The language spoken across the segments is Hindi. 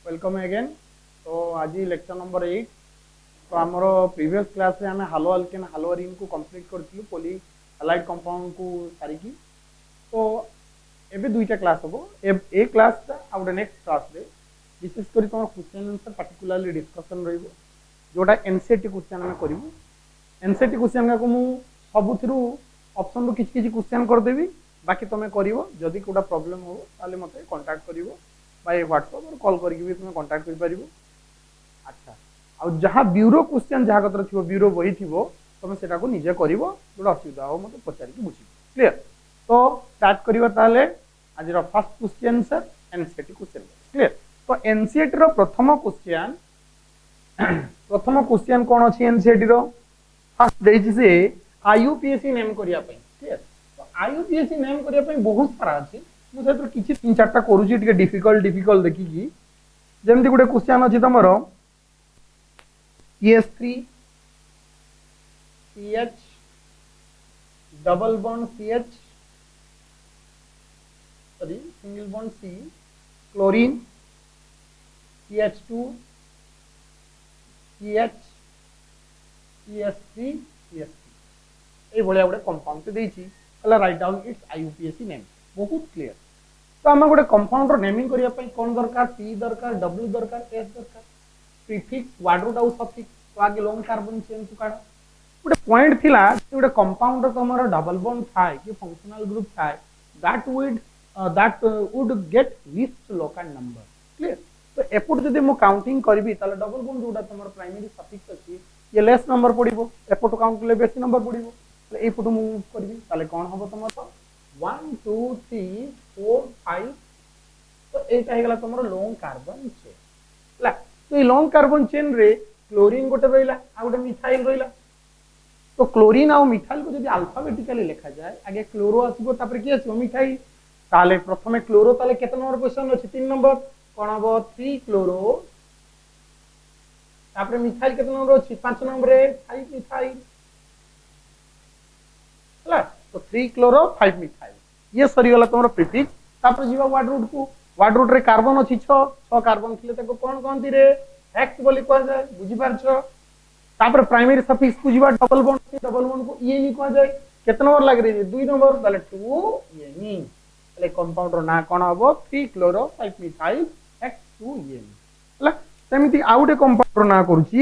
Welcome again. तो आज लेक्चर नंबर 8। तो आमर प्रीवियस क्लास रे आम हालो अल्केन हालो अरिन को कंप्लीट करथिलु पॉली हैलाइड कंपाउंड को सारिकी। तो एबे दुईटा क्लास हबो ए क्लास ता आउट नेक्स्ट क्लास रे विशेष करी तुम क्वेश्चन आंसर पर्टिकुलरली डिस्कशन रहइबो जोटा एनसीईआरटी क्वेश्चन हम करिवु। एनसीईआरटी क्वेश्चन को मु सबुथिरु ऑप्शन रो किछि किछि क्वेश्चन कर देबी, बाकी तुम करिवो। जदि कोडा प्रॉब्लम हो ताले मते कांटेक्ट करिवो बाय व्हाट्सएप और कॉल करके भी तुम कांटेक्ट कर पारिबो। अच्छा, आ जहाँ ब्यूरो क्वेश्चन जहाँ कतर थी ब्यूरो बही थी तुम सेटा को निजे करिवो, जोटा असुविधा हो मते पचारि बुझी। क्लियर? तो स्टार्ट करिवो ताले आज रो first question sir NCERT question. Clear? तो एनसीईआरटी रो प्रथम क्वेश्चन कोन अछि? एनसीईआरटी रो फर्स्ट देछि से आईयूपीएससी नेम करिया पई। क्लियर? तो आईयूपीएससी नेम करिया पई बहुत सारा अछि। मु सेतर किछि तीन चारटा करूची टिके डिफिकल्ट देखि की जेमति गुटे क्वेश्चन अछि तमरो PS3 CH double bond CH sorry single bond C chlorine CH2 CH CS3 CS3 ए भलिया गुटे कंपाउंड ते देछि कला राइट डाउन इट्स आईयूपीएससी नेम। बहुत क्लियर। तो आम गोटे कंपाउंड नेमिंग करिया पई कोन दरकार? P दरकार, W दरकार, S दरकार, प्रीफिक्स क्वाड्रूट आउ सफिक्स। तो आगे लॉन्ग कार्बन चेन को काढ। गोटे पॉइंट थिला गोटे कंपाउंड तमरो डबल बॉन्ड थाए कि फंक्शनल ग्रुप थाए that would get least local number. Clear? तो एपुट जदि मु काउंटिंग करबी ताले डबल बॉन्ड जोटा तमरो प्राइमरी सफिक्स अछि ये लेस नंबर पड़िबो, एपुट काउंट ले बेसी नंबर पड़िबो। ताले ए फुट मूव करबी ताले कोन हबो तमरो 1 2 3 4 5। तो एटा हे गला तमरो लॉन्ग कार्बन चेन ला। तो ये लॉन्ग कार्बन चेन रे क्लोरीन गोटे रहिला आ गोटे मिथाइल रहिला। तो क्लोरीन आ मिथाइल को जदि अल्फाबेटिकली लिखा जाए आगे क्लोरो आसीबो तापर की आसीबो मिथाइल। ताले प्रथमे क्लोरो ताले केते नंबर पोजीशन अछि? 3 नंबर। कोन हबो 3 क्लोरो। तापर मिथाइल केते नंबर अछि? 5 नंबर रे 5 मिथाइल ला। तो 3 क्लोरो 5 मिथाइल ये सरी गला तमरो प्रीफिक्स। तापर जीवा क्वाड्रूट को क्वाड्रूट रे कार्बन अछि 6 कार्बन थिले ताको कोन कोनती रे हेक्स बोली कह जाय। बुझी पारछो? तापर प्राइमरी सफिक्स को जीवा डबल बॉन्ड को इएनी कह जाय। केते नंबर लाग रे? 2 नंबर। ताले 2 इएनी। ताले कंपाउंड रो ना कोन हबो? 3 क्लोरो 5 मिथाइल हेक्स 2 इएनी हला। सेमिति आउटे कंपाउंड रो ना करूची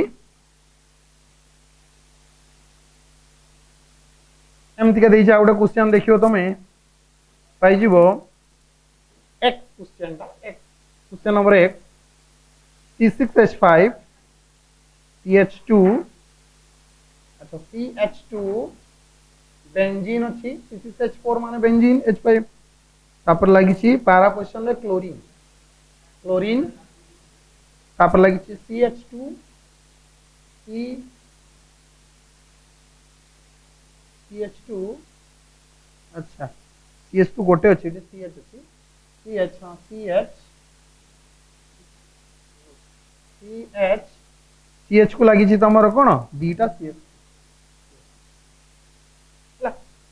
एमति का देइछा। आउटे क्वेश्चन देखियो तमे पाई जीवो एक्स क्वेश्चन ता x question number 1 C6H5 CH2। अच्छा CH2 बेंजीन अछि C6H4 माने बेंजीन H5। तापर लागि छी पारा पोजीशन रे क्लोरीन तापर लागि छी CH2 CH2। अच्छा CH2 गोटे अछि CH अछि CH हां CH को लागि छी तमरो कोन दीटा CH।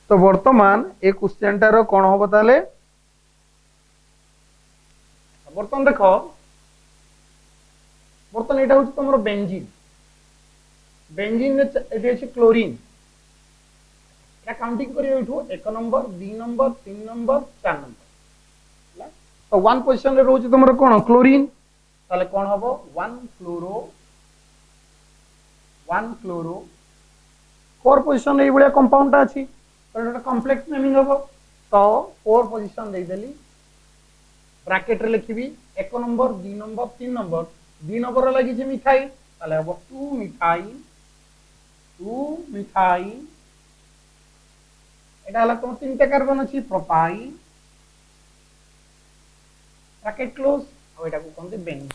तो वर्तमान ए क्वेश्चन टारो कोन होबो ताले? वर्तमान देखो वर्तमान एटा होची तमरो बेंजीन ने एटी अछि क्लोरीन। एटा काउंटिंग करियो एठो 1 नंबर 2 नंबर 3 नंबर 4 नंबर। तो 1 पोजीशन रे रहउची तमरो कोन क्लोरीन। ताले कोन हबो 1 chloro 4 position A Ballia compound अछि। तो एटा कॉम्प्लेक्स नेमिंग हबो। तो 4 पोजीशन दे देली ब्रैकेट रे लिखिबी 1 नंबर 2 नंबर 3 नंबर 2 नंबर लागि जे मिथाइल ताले हबो 2 मिथाइल। एटा हला तो 3टा कार्बन अछि प्रोपाइल ब्रैकेट क्लोज और एटा को कोनते बेंजीन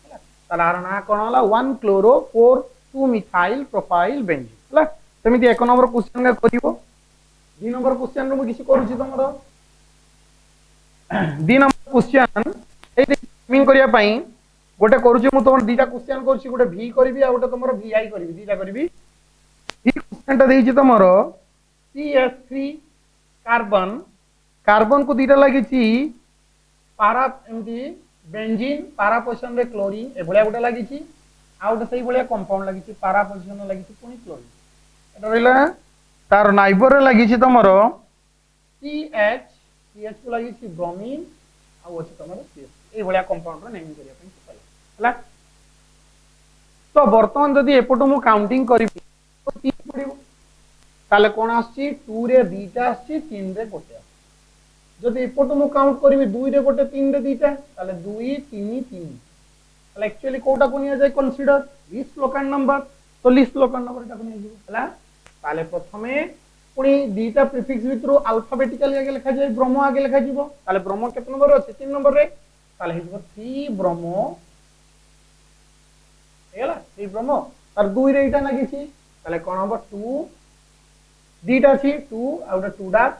हला। ताला ना कोन हला 1 क्लोरो 4 2 मिथाइल प्रोपाइल बेंजीन हला। सेमिति 1 नंबर क्वेश्चन का करिवो। 2 नंबर क्वेश्चन रो मु किछि करूछि तमरो 2 नंबर क्वेश्चन ए नेमिंग करिया पई गोटे करूछि मु तमरो दीटा क्वेश्चन करूछि। गोटे V करबी आ गोटे तमरो VI करबी। दीटा करबी। ई क्वेश्चन ता देइछि तमरो CS3 कार्बन को दीटा लागि छी पारा एमती बेंजीन पारा पोजिशन रे क्लोरीन ए भलिया गोटे लागिछि आ गोटे सही भलिया कंपाउंड लागिछि पारा पोजिशन रे लागिछि पुनी क्लोरीन एटा रहला तार नाइबर रे लागिछि तमरो CH CH को लागिछि ब्रोमीन आ अछि तमरो CS ए भलिया कंपाउंड रे नेमिंग करिया पई हला तो वर्तमान जदि एपटो मु काउंटिंग करी तो 3 पड़िबो ताले कोन आछि 2 रे 2टा आछि 3 रे गोटे जदि एपटो मु काउंट करबी 2 रे गोटे 3 रे 2टा ताले 2 3 3 ताले एक्चुअली कोटा को निया जाय कंसीडर लिस्ट लोकल नंबर तो लिस्ट लोकल नंबर टा को निया जिवो हला ताले प्रथमे पुनी 2टा प्रीफिक्स भितरो अल्फाबेटिकली आगे लिखा जाय ब्रोमो आगे लिखा जिवो ताले ब्रोमो केते नंबर अछि 3 नंबर रे ताले हिजबो 3 ब्रोमो एला 3 ब्रोमो और 2 रे इटा लागिछि ताले कोन हबो 2 दीटा छी 2 आउट 2 डॉट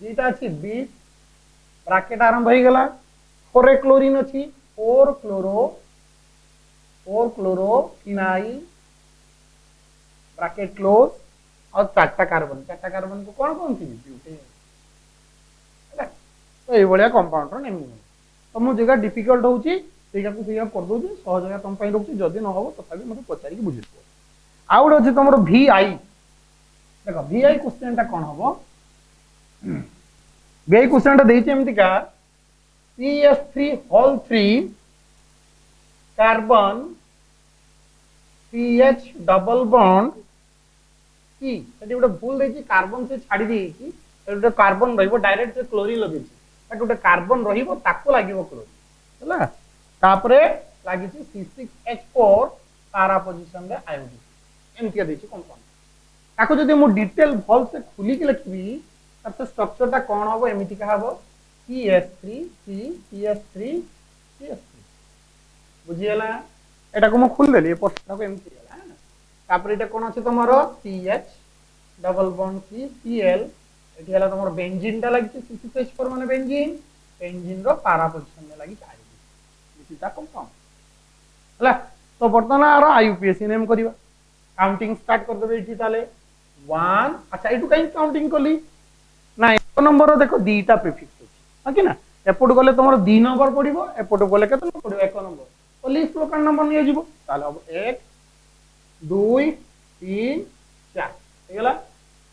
दीटा छी 20 ब्रैकेट आरंभ होई गेला 4 क्लोरीन अछि 4 क्लोरो फिनाइल ब्रैकेट क्लोज और चारटा कार्बन को कौन कौन थी ब्यूटेन हैला तो ए भलिया कंपाउंड रो नेम तो मु जगह डिफिकल्ट होउची सेगा को सेगा कर दोची सहज जगह तुम पई रखुची जदी न होबो तथापि मते पचारी के बुझि दो आउट अछि तमरो VI देखो VI क्वेश्चन ता कोन हबो VI क्वेश्चन ता देइछि एमति का CH3 होल 3 कार्बन CH डबल बॉन्ड की एटी गोटे भूल देछि कार्बन से छाडी देछि एटे कार्बन रहइबो डायरेक्ट से क्लोरीन लगेछि एटे गोटे कार्बन रहिबो ताको लागिबो क्लोरीन हला तापरे लागिछि C6H4 पारा पोजीशन रे आयोडीन एमतिया देछि कंपाउंड ताको जदि मु डिटेल भल से खुली के लिखबी तब स्ट्रक्चर ता कोन हबो एमिति का हबो CH3 CH3 CH3 बुझियला एटा को मु खुल देली पोस्टा को एमति हला तापर एटा कोन अछि तमरो CH double bond C Cl एठी हला तमरो बेंजीन ता लागिछि C6H4 माने बेंजीन रो पारा पोजीशन में लागिछि सीधा कंपाउंड हला तो बर्तमान आरो आईयूपीएसी नेम करबा काउंटिंग स्टार्ट कर देबे इठी ताले 1 अच्छा इटु काई काउंटिंग कली ना एक नंबर देखो दीटा प्रीफिक्स अछि हा कि ना एपट गले तमरो 2 नंबर पडिबो एपट गले केते नंबर पडिबो एक नंबर तो लिस्ट लोकल नंबर निये जिवो ताले अब 1 2 3 4 हेला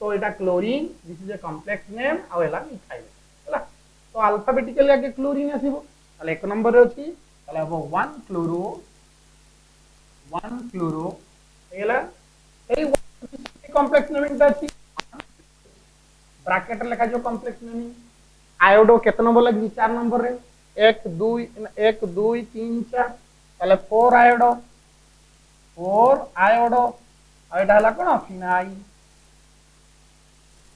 तो एटा chlorine this is a complex name आ हेला मिथाइल हेला तो अल्फाबेटिकली आगे क्लोरीन आसीबो ताले एक नंबर रे अछि ताले अब 1 क्लोरो हेला एई कॉम्प्लेक्स नेमिंग अछि ब्रैकेट लिखा जो कॉम्प्लेक्स नेमिंग आयोडो केते नंबर लगी 4 नंबर रे 1 2 3 4 ताले 4 आयोडो आइडा हला कोन फिनाइल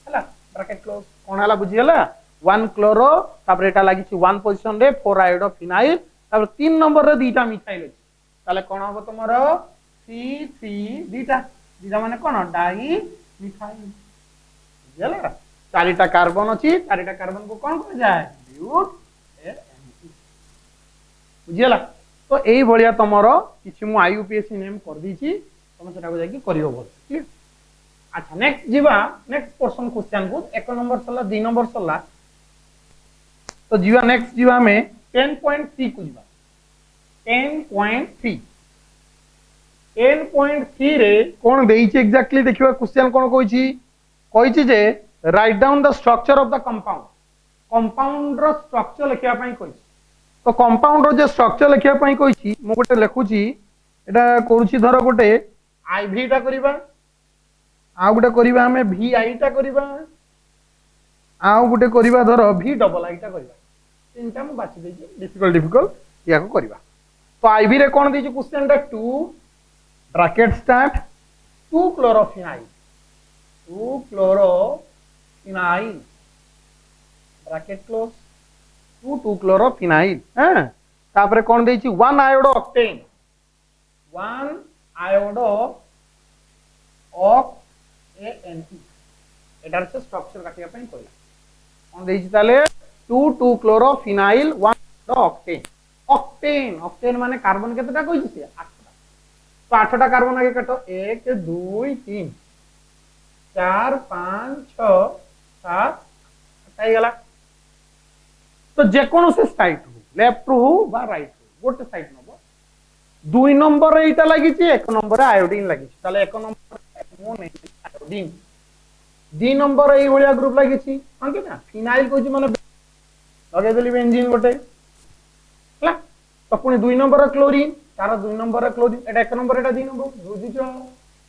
हला ब्रैकेट क्लोज कोन हला बुझी हला 1 क्लोरो तापर एटा लागि छि 1 पोजीशन रे 4 आयोडो फिनाइल तापर 3 नंबर रे दीटा मिथाइल अछि ताले कोन हबो तमरो C3 दीटा माने कोन डाई मिथाइल बुझला चारिटा कार्बन अछि चारिटा कार्बन को कोन कह जाय ब्यूट एनसी बुझला तो एई भलिया तमरो किछि मु आईयूपीएसी नेम कर दीची तम सेटा को जाकी करियो बोल क्लियर अच्छा नेक्स्ट पोर्शन क्वेश्चन को 1 नंबर सला 2 नंबर सला तो जीवा नेक्स्ट जीवा में 10.3 को जीवा 10.3 रे कोन देइछि एग्जैक्टली देखिबा क्वेश्चन कोन कहिछि जे right down the structure of the compound रो स्ट्रक्चर लिखिया पई कहिछि तो कंपाउंड रो जे स्ट्रक्चर लिखिया पई कहिछि मु गोटे लिखुछि एटा करूछि धर गोटे आईवी टा करिबा आ गोटे करिबा हमें VI टा करिबा आ गोटे करिबा धर V डबल आई टा करिबा तीनटा मु बाछि देछि डिफिकल्ट या को करिबा तो आईवी रे कोन देछि क्वेश्चन टा 2 bracket start 2 chlorophenyl bracket close 2 chlorophenyl हैं तापर कोन देछि 1 iodo octane 1 iodo of ANE एटार से स्ट्रक्चर काटिया पई कहला कोन देछि ताले 2 क्लोरोफिनाइल 1 ऑक्टेन माने कार्बन केतेटा कहिछि से 8टा तो 8टा कार्बन आगे काटो 1 2 3 4 5 6 7 हटाई गला तो जेकोसी साइड हो लेफ्ट रू हो बा राइट हो गोटे साइड नबो 2 नंबर एटा लागि छि 1 नंबर आयोडीन लागि छि ताले 1 नंबर मो नै आयोडीन 2 नंबर एई भलिया ग्रुप लागि छि हां कि ना फिनाइल को छि माने लगे देली बेंजीन गोटे हला तो पुनी 2 नंबर क्लोरीन तार 2 नंबर क्लोरीन एटा 1 नंबर एटा 2 नंबर बुझी छ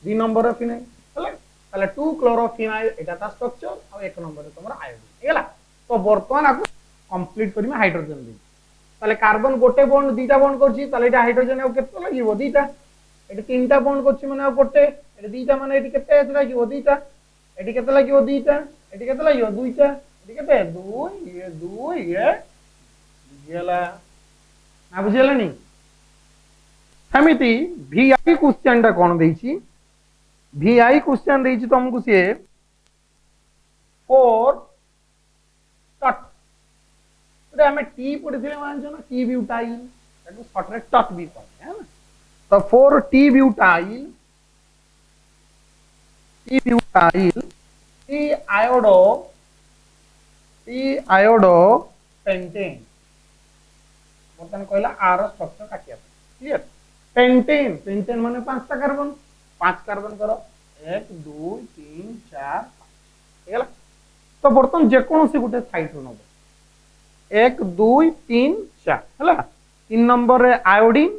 2 नंबर फिनाइल हला ताले 2 क्लोरोफिनाइल एटा ता स्ट्रक्चर आ 1 नंबर तमरा आयोडीन हेला तो वर्तमान आपको कंप्लीट करिमे हाइड्रोजन दे ताले कार्बन गोटे बॉन्ड दीटा बॉन्ड करछि ताले एटा हाइड्रोजन आ केते लागिवो दीटा एटा तीनटा बॉन्ड करछि माने आ गोटे एटा दीटा माने एटी केते एत लागिवो दीटा एटी केते लागिवो दीटा एटी केते लागिवो दुईटा एटी केते दुई ये बुझियला ना बुझियला नी समिति वीआई क्वेश्चन टा कोन देछि वीआई क्वेश्चन देछि तुमको से 4 टट तो हमें टी पढ़िथिले मानछो ना टी ब्यूटाइल ताको शॉर्ट रे टट भी कहते हैं ना तो 4 T butyl T iodo pentane बर्तमान कहला आर स्ट्रक्चर काटिया क्लियर पेंटेन पेंटेन माने 5टा कार्बन 5 कार्बन करो 1 2 3 4 5 हेला तो बर्तमान जे कोनोसी गुटे साइड रो नबो 1 2 3 4 हला 3 नंबर रे आयोडीन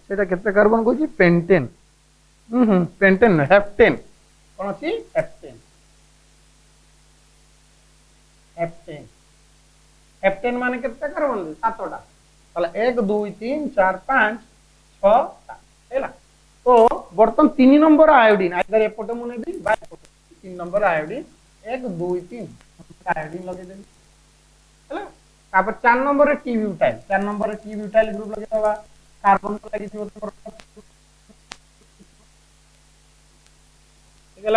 सेटा केते कार्बन को छी पेंटेन पेंटेन हेप्टेन कोन छी हेप्टेन हेप्टेन हेप्टेन माने केते कार्बन 7टा ताले 1 2 3 4 5 6 7 हेला तो बर्तन 3 नंबर आयोडीन आइदर एपटे मुने भी बाय 3 नंबर आयोडीन 1 2 3 आयोडीन लगे देली हला तापर 4 नंबर रे टी ब्यूटाइल 4 नंबर रे टी ब्यूटाइल ग्रुप लगे दबा कार्बन को लगी थी तो ठीक है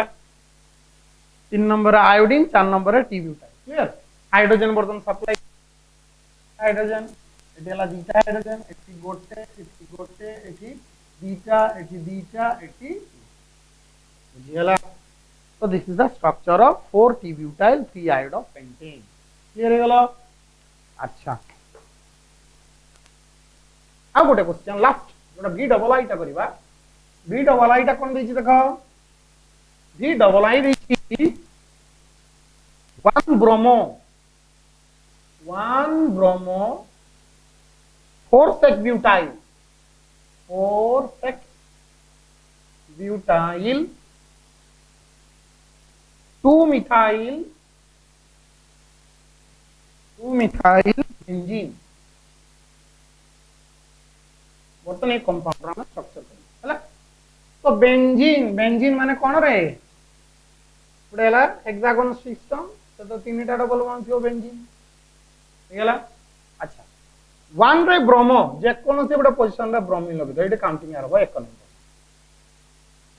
3 नंबर आयोडीन 4 नंबर रे टी ब्यूटाइल क्लियर हाइड्रोजन बर्तन सप्लाई हाइड्रोजन एटेला दीटा हाइड्रोजन एटी गोटे एटी दीटा एटी बुझियला तो this is the structure of 4 T butyl 3 आयोड of pentane clear हो गलो अच्छा आ गोटे क्वेश्चन लास्ट जोटा बी डबल आई टा करबा बी डबल आई टा कोन देछि देखो बी डबल आई देछि 1 bromo 4 sec butyl 2 methyl benzene बर्तमान एक कंपाउंड रा स्ट्रक्चर कर हला तो बेंजीन माने कोन रे उडेला हेक्सागोन सिस्टम तो तीनटा डबल बॉन्ड थियो बेंजीन हेला अच्छा 1 रे ब्रोमो जे कोनो से बडा पोजीशन रे ब्रोमीन लगे तो एटे काउंटिंग आरबो 1 नंबर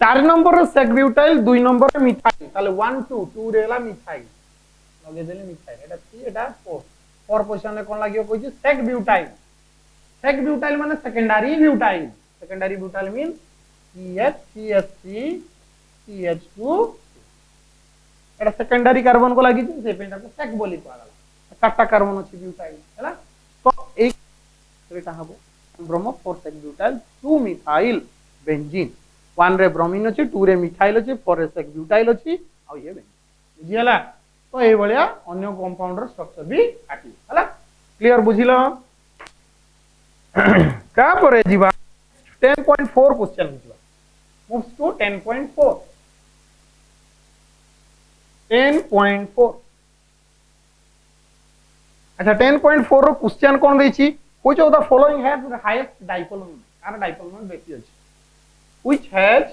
4 नंबर रे सेक ब्यूटाइल 2 नंबर रे मिथाइल ताले 1 2 2 रेला मिथाइल लगे देले मिथाइल एटा 3 एटा 4 पोजीशन रे कोन लागियो कोइ सेक ब्यूटाइल माने secondary butyl means CH CH3 CH2 एटा सेकेंडरी कार्बन को लागि छै से पेंटा को सेक बोली कहला चारटा कार्बन अछि ब्यूटाइल हैला तो एक एटा हबो bromo 4 sec butyl 2 methyl benzene 1 रे ब्रोमीन अछि 2 रे मिथाइल अछि 4 रे सेक ब्यूटाइल अछि आ ये बेंजीन बुझियला तो ए भलिया अन्य कंपाउंडर स्ट्रक्चर भी काटी हैला क्लियर बुझिलो का परे जीवा 10.4 क्वेश्चन बुझिलो मूव्स टू 10.4 अच्छा 10.4 रो क्वेश्चन कोन दै छी which of the following has the highest dipole moment or dipole moment बेसी अछि which has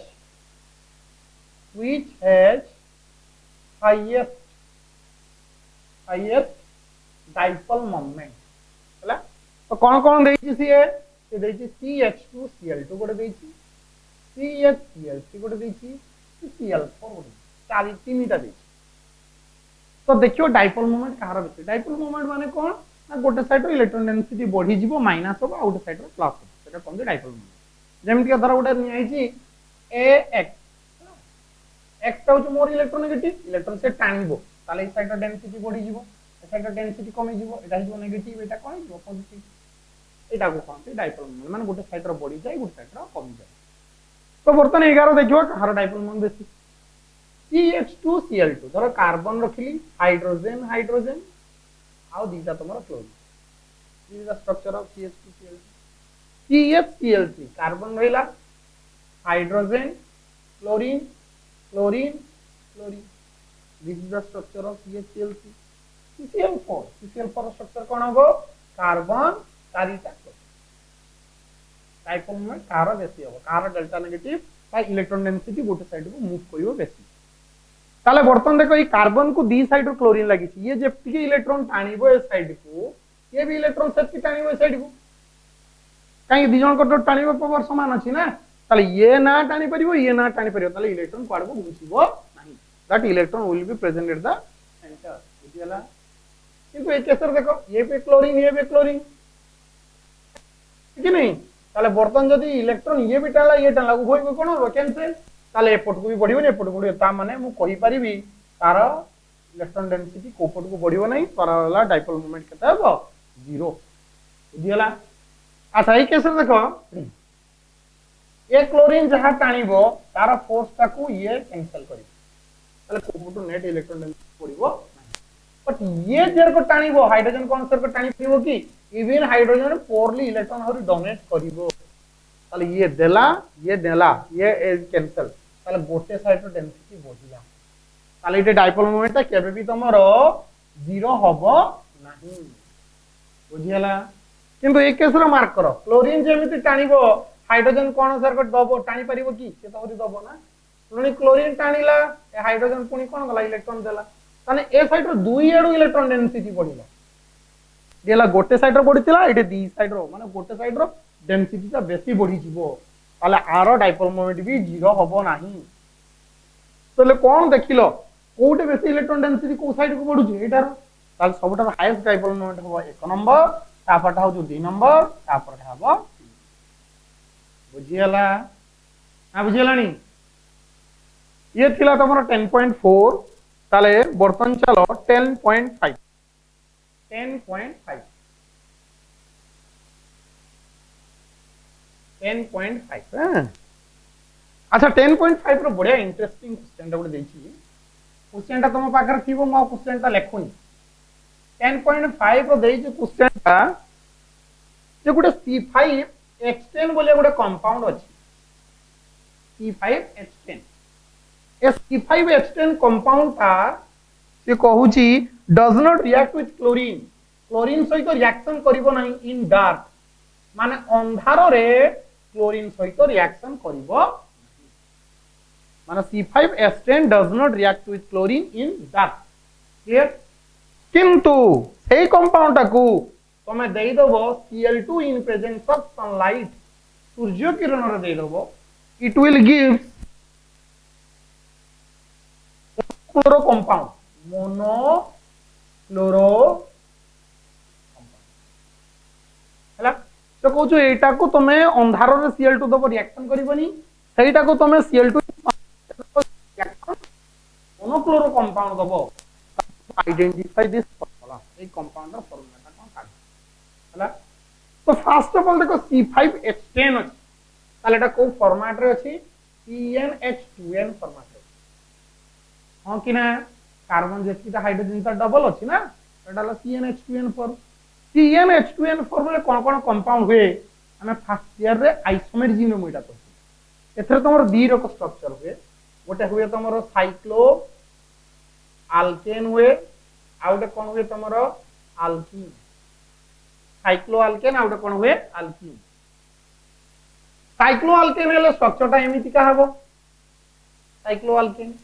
highest dipole moment हला तो कोन दै छी से दै छी CH2 Cl2 गोटे दै छी CH गोटे दै छी Cl4 गोटे चारि तीनटा दै छी तो देखियो डाइपोल मोमेंट कहार बेसी डाइपोल मोमेंट माने कोन ना गोटे साइड रो इलेक्ट्रॉन डेंसिटी बढ़ी जीवो माइनस हो आउट साइड रो प्लस हो सेटा कोन डाइपोल मोमेंट जेमिति के धर गोटे नियाई छी AX x टा हो मोर इलेक्ट्रोनेगेटिव इलेक्ट्रॉन से टाणिबो ताले इस साइड रो डेंसिटी बढ़ी जीवो साइड डेंसिटी कमी जीवो एटा हिजो नेगेटिव एटा कोन हिजो पॉजिटिव एटा को कहते डाइपोल मोमेंट माने गोटे साइड रो बढ़ी जाए गोटे साइड रो कमी जाए तो बर्तन 11 देखियो कहार डाइपोल मोमेंट बेसी CH2Cl2 धर कार्बन रखिली हाइड्रोजन हाइड्रोजन आउ दीटा तमरो chlorine this is the structure of CH2Cl2 CHCl3 carbon रहिला hydrogen chlorine chlorine chlorine this is the structure of CHCl3 CCl4 structure कोन हो कार्बन चारिटा डाइपोल मोमेंट कार बेसी हो कार delta negative by electron density गोटे साइड को मूव करियो बेसी ताले बर्तन देखो ये कार्बन को दी साइड रो क्लोरीन लागि छी ये जेप्ति के इलेक्ट्रॉन टाणीबो ए साइड को ये भी इलेक्ट्रॉन सेट की टाणीबो ए साइड को काई दी जन को टाणीबो पावर समान अछि ना ताले ये ना टाणी परिबो ये ना टाणी परिबो ताले इलेक्ट्रॉन क्वाड को घुसिबो नाही that electron will be present at the centre बुझियला किंतु एक केसर देखो ये पे क्लोरीन कि नहीं ताले बर्तन जदी इलेक्ट्रॉन ये भी टाला ये टाला उभय को कोन हो कैंसिल ताले एपट को भी बढ़िबो ने एपट को बढ़िबो ता माने मु कहि परिबी तार इलेक्ट्रॉन डेंसिटी कोपट को बढ़िबो नहीं परला डाइपोल मोमेंट केता हबो 0 बुझियला अच्छा ई केसर देखो ये क्लोरीन जहां टाणीबो तार फोर्स ताकू ये कैंसिल करिबो ताले कोपट नेट इलेक्ट्रॉन डेंसिटी पड़िबो बट ये जेर को टाणीबो हाइड्रोजन कोन सर को टाणी परिबो की इवन हाइड्रोजन पोरली इलेक्ट्रॉन हरि डोमिनेट करिवो ताले ये देला ये कैंसिल ताले गोटे साइड रो डेंसिटी बढ़िला ताले इटे डाइपोल मोमेंट ता केबे भी तमरो 0 हबो नाही बुझियला किंतु एक केस रो मार्क करो क्लोरीन जेमिति टाणीबो हाइड्रोजन कोन सर को दबो टाणी परिबो की से तो हरि दबो ना पुनी क्लोरीन टाणीला ए हाइड्रोजन पुनी कोन गला इलेक्ट्रॉन देला ताने ए साइड रो दुई एडु इलेक्ट्रॉन डेंसिटी बढ़िला देला गोटे साइड रो बढ़ितिला इटे दी साइड रो माने गोटे साइड रो डेंसिटी ता बेसी बढ़ी जिवो ताले आरो डाइपोल मोमेंट भी 0 हबो नाही तले कोन देखिलो कोउटे बेसी इलेक्ट्रॉन डेंसिटी को साइड को बढ़ु जे एटार ताले सबटा हाईएस्ट डाइपोल मोमेंट हबो 1 नंबर तापटा हो 2 नंबर तापटा हबो बुझियला आ बुझियलानी ये थिला तमरो 10.4 ताले बर्तन चलो 10.5 अच्छा 10.5 रो बढ़िया इंटरेस्टिंग क्वेश्चन गुटे देछि क्वेश्चन ता तुम पाकर थिबो मो क्वेश्चन ता लेखुनी 10.5 रो देछि क्वेश्चन ता जे गुटे C5H10 बोले गुटे कंपाउंड अछि C5H10 ए C5H10 कंपाउंड ता से कहूची does not react with chlorine सहित रिएक्शन करिवो नाही इन डार्क माने अंधार रे क्लोरीन सहित रिएक्शन करिवो माने C5H10 does not react with chlorine in dark clear किंतु सेही कंपाउंड टाकू तमे देई दबो Cl2 in presence of sunlight Surya Kiran रे देई दबो it will give chloro compound mono chloro हला तो कहू एटा को तमे अंधार रे Cl2 दबो रिएक्शन करबनी सेटा को तमे Cl2 मोनो क्लोरो कंपाउंड दबो आइडेंटिफाई दिस फॉर्मूला ए कंपाउंड रा फॉर्मूला कोन काढ हला तो फर्स्ट ऑफ ऑल देखो C5H10 अछि ताले एटा को फॉर्मेट रे अछि CnH2n फॉर्मेट रे हां कि ना कार्बन जेति हाइड्रोजन ता डबल अछि ना एटा ला CnH2n फॉर्मूला कोन कंपाउंड हुए हमें फर्स्ट ईयर रे आइसोमेरिज्म में एटा करछि एथरे तमर दी रक स्ट्रक्चर हुए गोटे हुए तमर साइक्लो आल्केन हुए आउटे कोन हुए तमर आल्कीन साइक्लो आल्केन आउटे कोन हुए आल्कीन साइक्लो आल्केन हेले स्ट्रक्चरटा एमिति का हबो साइक्लो आल्केन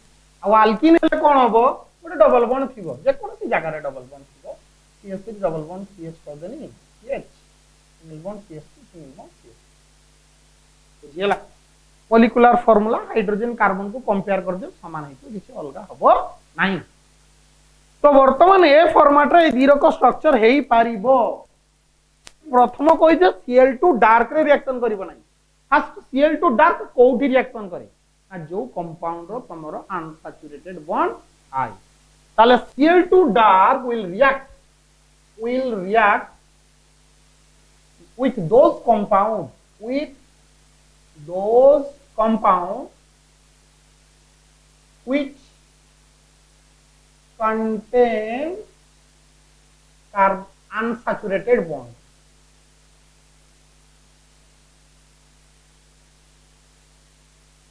आ आल्कीन हेले कोन हबो गोटे डबल बॉन्ड थिबो जे कोनसी जगह रे डबल बॉन्ड थिबो CH3 डबल बॉन्ड CH कर देनी CH single bond CH2 single bond CH बुझियला मॉलिक्यूलर फार्मूला हाइड्रोजन कार्बन को कंपेयर कर दे समान हेतु किछि अलगा हबो नाही तो वर्तमान ए फॉर्मेट रे दीरक स्ट्रक्चर हेई पारिबो प्रथम कहि जे Cl2 डार्क रे रिएक्शन करिवो नाही फर्स्ट Cl2 डार्क कोठी रिएक्शन करे आ जो कंपाउंड रो तमरो अनसैचुरेटेड बॉन्ड आई ताले Cl2 dark will react will react with those compounds which contain unsaturated bond.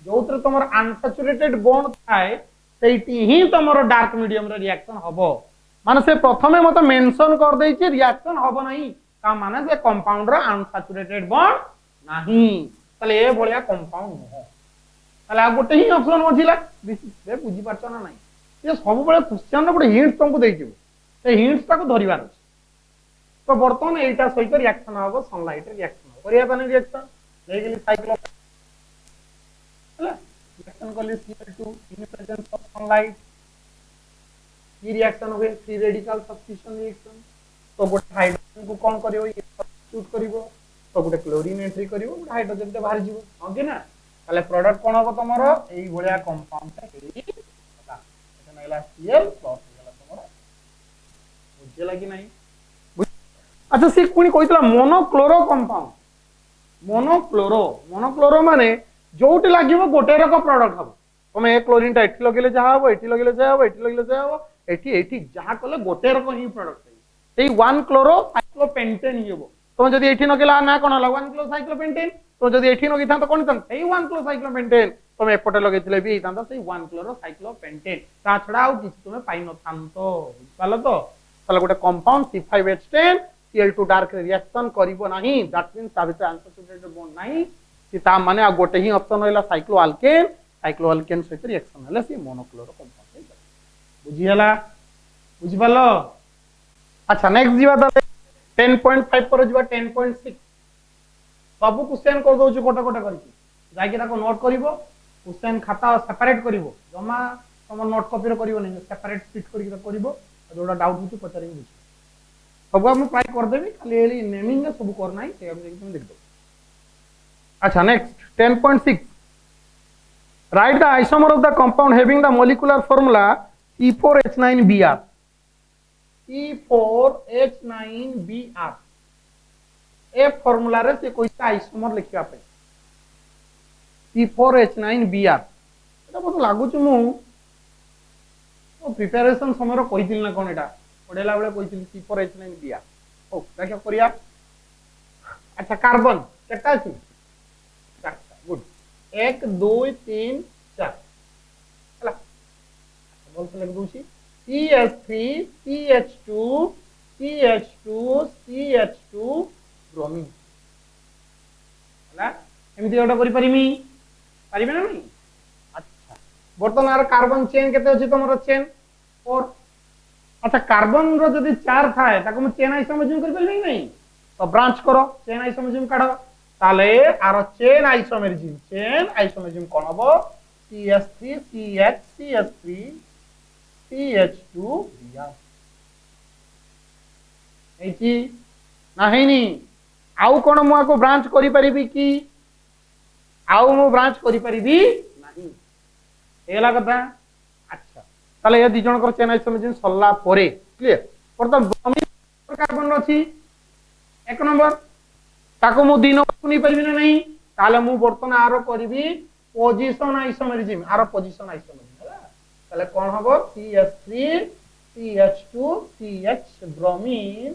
जो तुम अनसैचुरेटेड बॉन्ड थाए सेठी ही तुम डार्क मीडियम रिएक्शन हबो माने से प्रथमे मते मेंशन कर देछि रिएक्शन हबो नहीं का माने से कंपाउंड रो अनसैचुरेटेड बॉन्ड नहीं तले ए भलिया कंपाउंड हो तले आ गोटे ही ऑप्शन होजिला बे बुझी परछ ना नहीं ये सब बेले क्वेश्चन रो गोटे हिंट तुमको देइ दिबो से हिंट्स ता को धरिबार अछि तो वर्तमान एटा सहित रिएक्शन हबो सनलाइट रिएक्शन करिया बने रिएक्शन ले गेली cyclo reaction college Cl2 in presence of sunlight ये रिएक्शन हो गए फ्री रेडिकल सब्स्टिट्यूशन रिएक्शन तो गोटे हाइड्रोजन को कोन करियो ये सब्स्टिट्यूट करिवो तो गोटे क्लोरीन एंट्री करिवो गोटे हाइड्रोजन ते बाहर जीवो हो कि ना ताले प्रोडक्ट कोन होबो तमरो एई भलिया कंपाउंड ता हेई होला एटा नैला Cl प्लस होला तमरो बुझे लागी नहीं अच्छा से कोनी कहितला मोनोक्लोरो कंपाउंड मोनोक्लोरो माने जोटी लागिवो गोटे रक प्रोडक्ट हबो तुम ए क्लोरीन टा एठी लगेले जा हबो एठी लगेले जा हबो एठी लगेले जा हबो एठी जहा कले गोटे रक ही प्रोडक्ट है एई 1 क्लोरो साइक्लोपेंटेन हिबो तुम जदी एठी नकेला ना कोन हला 1 क्लोरो साइक्लोपेंटेन तो जदी एठी नकी था तो कोन था एई 1 क्लोरो साइक्लोपेंटेन तुम एपटे लगेथिले भी था सेई 1 क्लोरो साइक्लोपेंटेन ता छडा आउ किछ तुम पाइ न थांतो बुझपालो तो तले गोटे compound C5H10 Cl2 dark reaction करिवो नाही दैट मींस ता भितर अनसैचुरेटेड बॉन्ड नाही ता माने आ गोटे ही ऑप्शन होइला साइक्लोअल्केन सहित रिएक्शन हले सी मोनोक्लोरो कंपाउंड बुझियला बुझिपालो अच्छा नेक्स्ट जीवा त 10.5 पर जीवा 10.6 सब क्वेश्चन कर दो कोटा कोटा करके जाके ताको नोट करिवो क्वेश्चन खाता सेपरेट करिवो जमा तुम नोट कॉपी रो करिवो नहीं सेपरेट स्प्लिट करके करिवो जोडा डाउट होची पचारि बुझ सब हम ट्राई कर देबी खाली एली नेमिंग सब करना है से हम तुम देख दो अच्छा next 10.6 write the isomer of the compound having the molecular formula C4H9Br C4H9Br A formula रे से कोई आइसोमर लिखिया पे C4H9Br एटा बहुत लागु छु मु ओ प्रिपरेशन समय रो कहितिल ना कोन एटा पढेला बेले कहितिल C4H9Br ओ देखा करिया अच्छा कार्बन केटा छी गुड 1 2 3 4 हला बोल से लिख दूची CH3 CH2 CH2 CH2 bromine हला एमती ओटा करि परिमी परिबे ना नहीं अच्छा बर्तमान आर कार्बन चेन केते अछि तमरो चेन 4 अच्छा कार्बन रो जदी 4 थाए ताको हम चेन आइसोमरिज्म कर परबे नहीं तो ब्रांच करो चेन आइसोमरिज्म काढो ताले आरो चेन आइसोमरिज्म कोन हबो CH3 CH CH3 CH2 Br Aichi नाही नी आउ कोन मु आको ब्रांच करि परिबी की आउ मु ब्रांच करि परिबी नाही एला कथा अच्छा ताले ए दि जण कर चेन आइसोमरिज्म सल्ला परे क्लियर परत ब्रोमीन कार्बन अछि एक नंबर ताको मु दिन सुनी परबी ना नहीं ताले मु बर्तन आरो करबी पोजीशन आइसोमरिज्म आरो पोजीशन आइसोमरिज्म हला ताले कोन हबो CH3 CH2 CH ब्रोमीन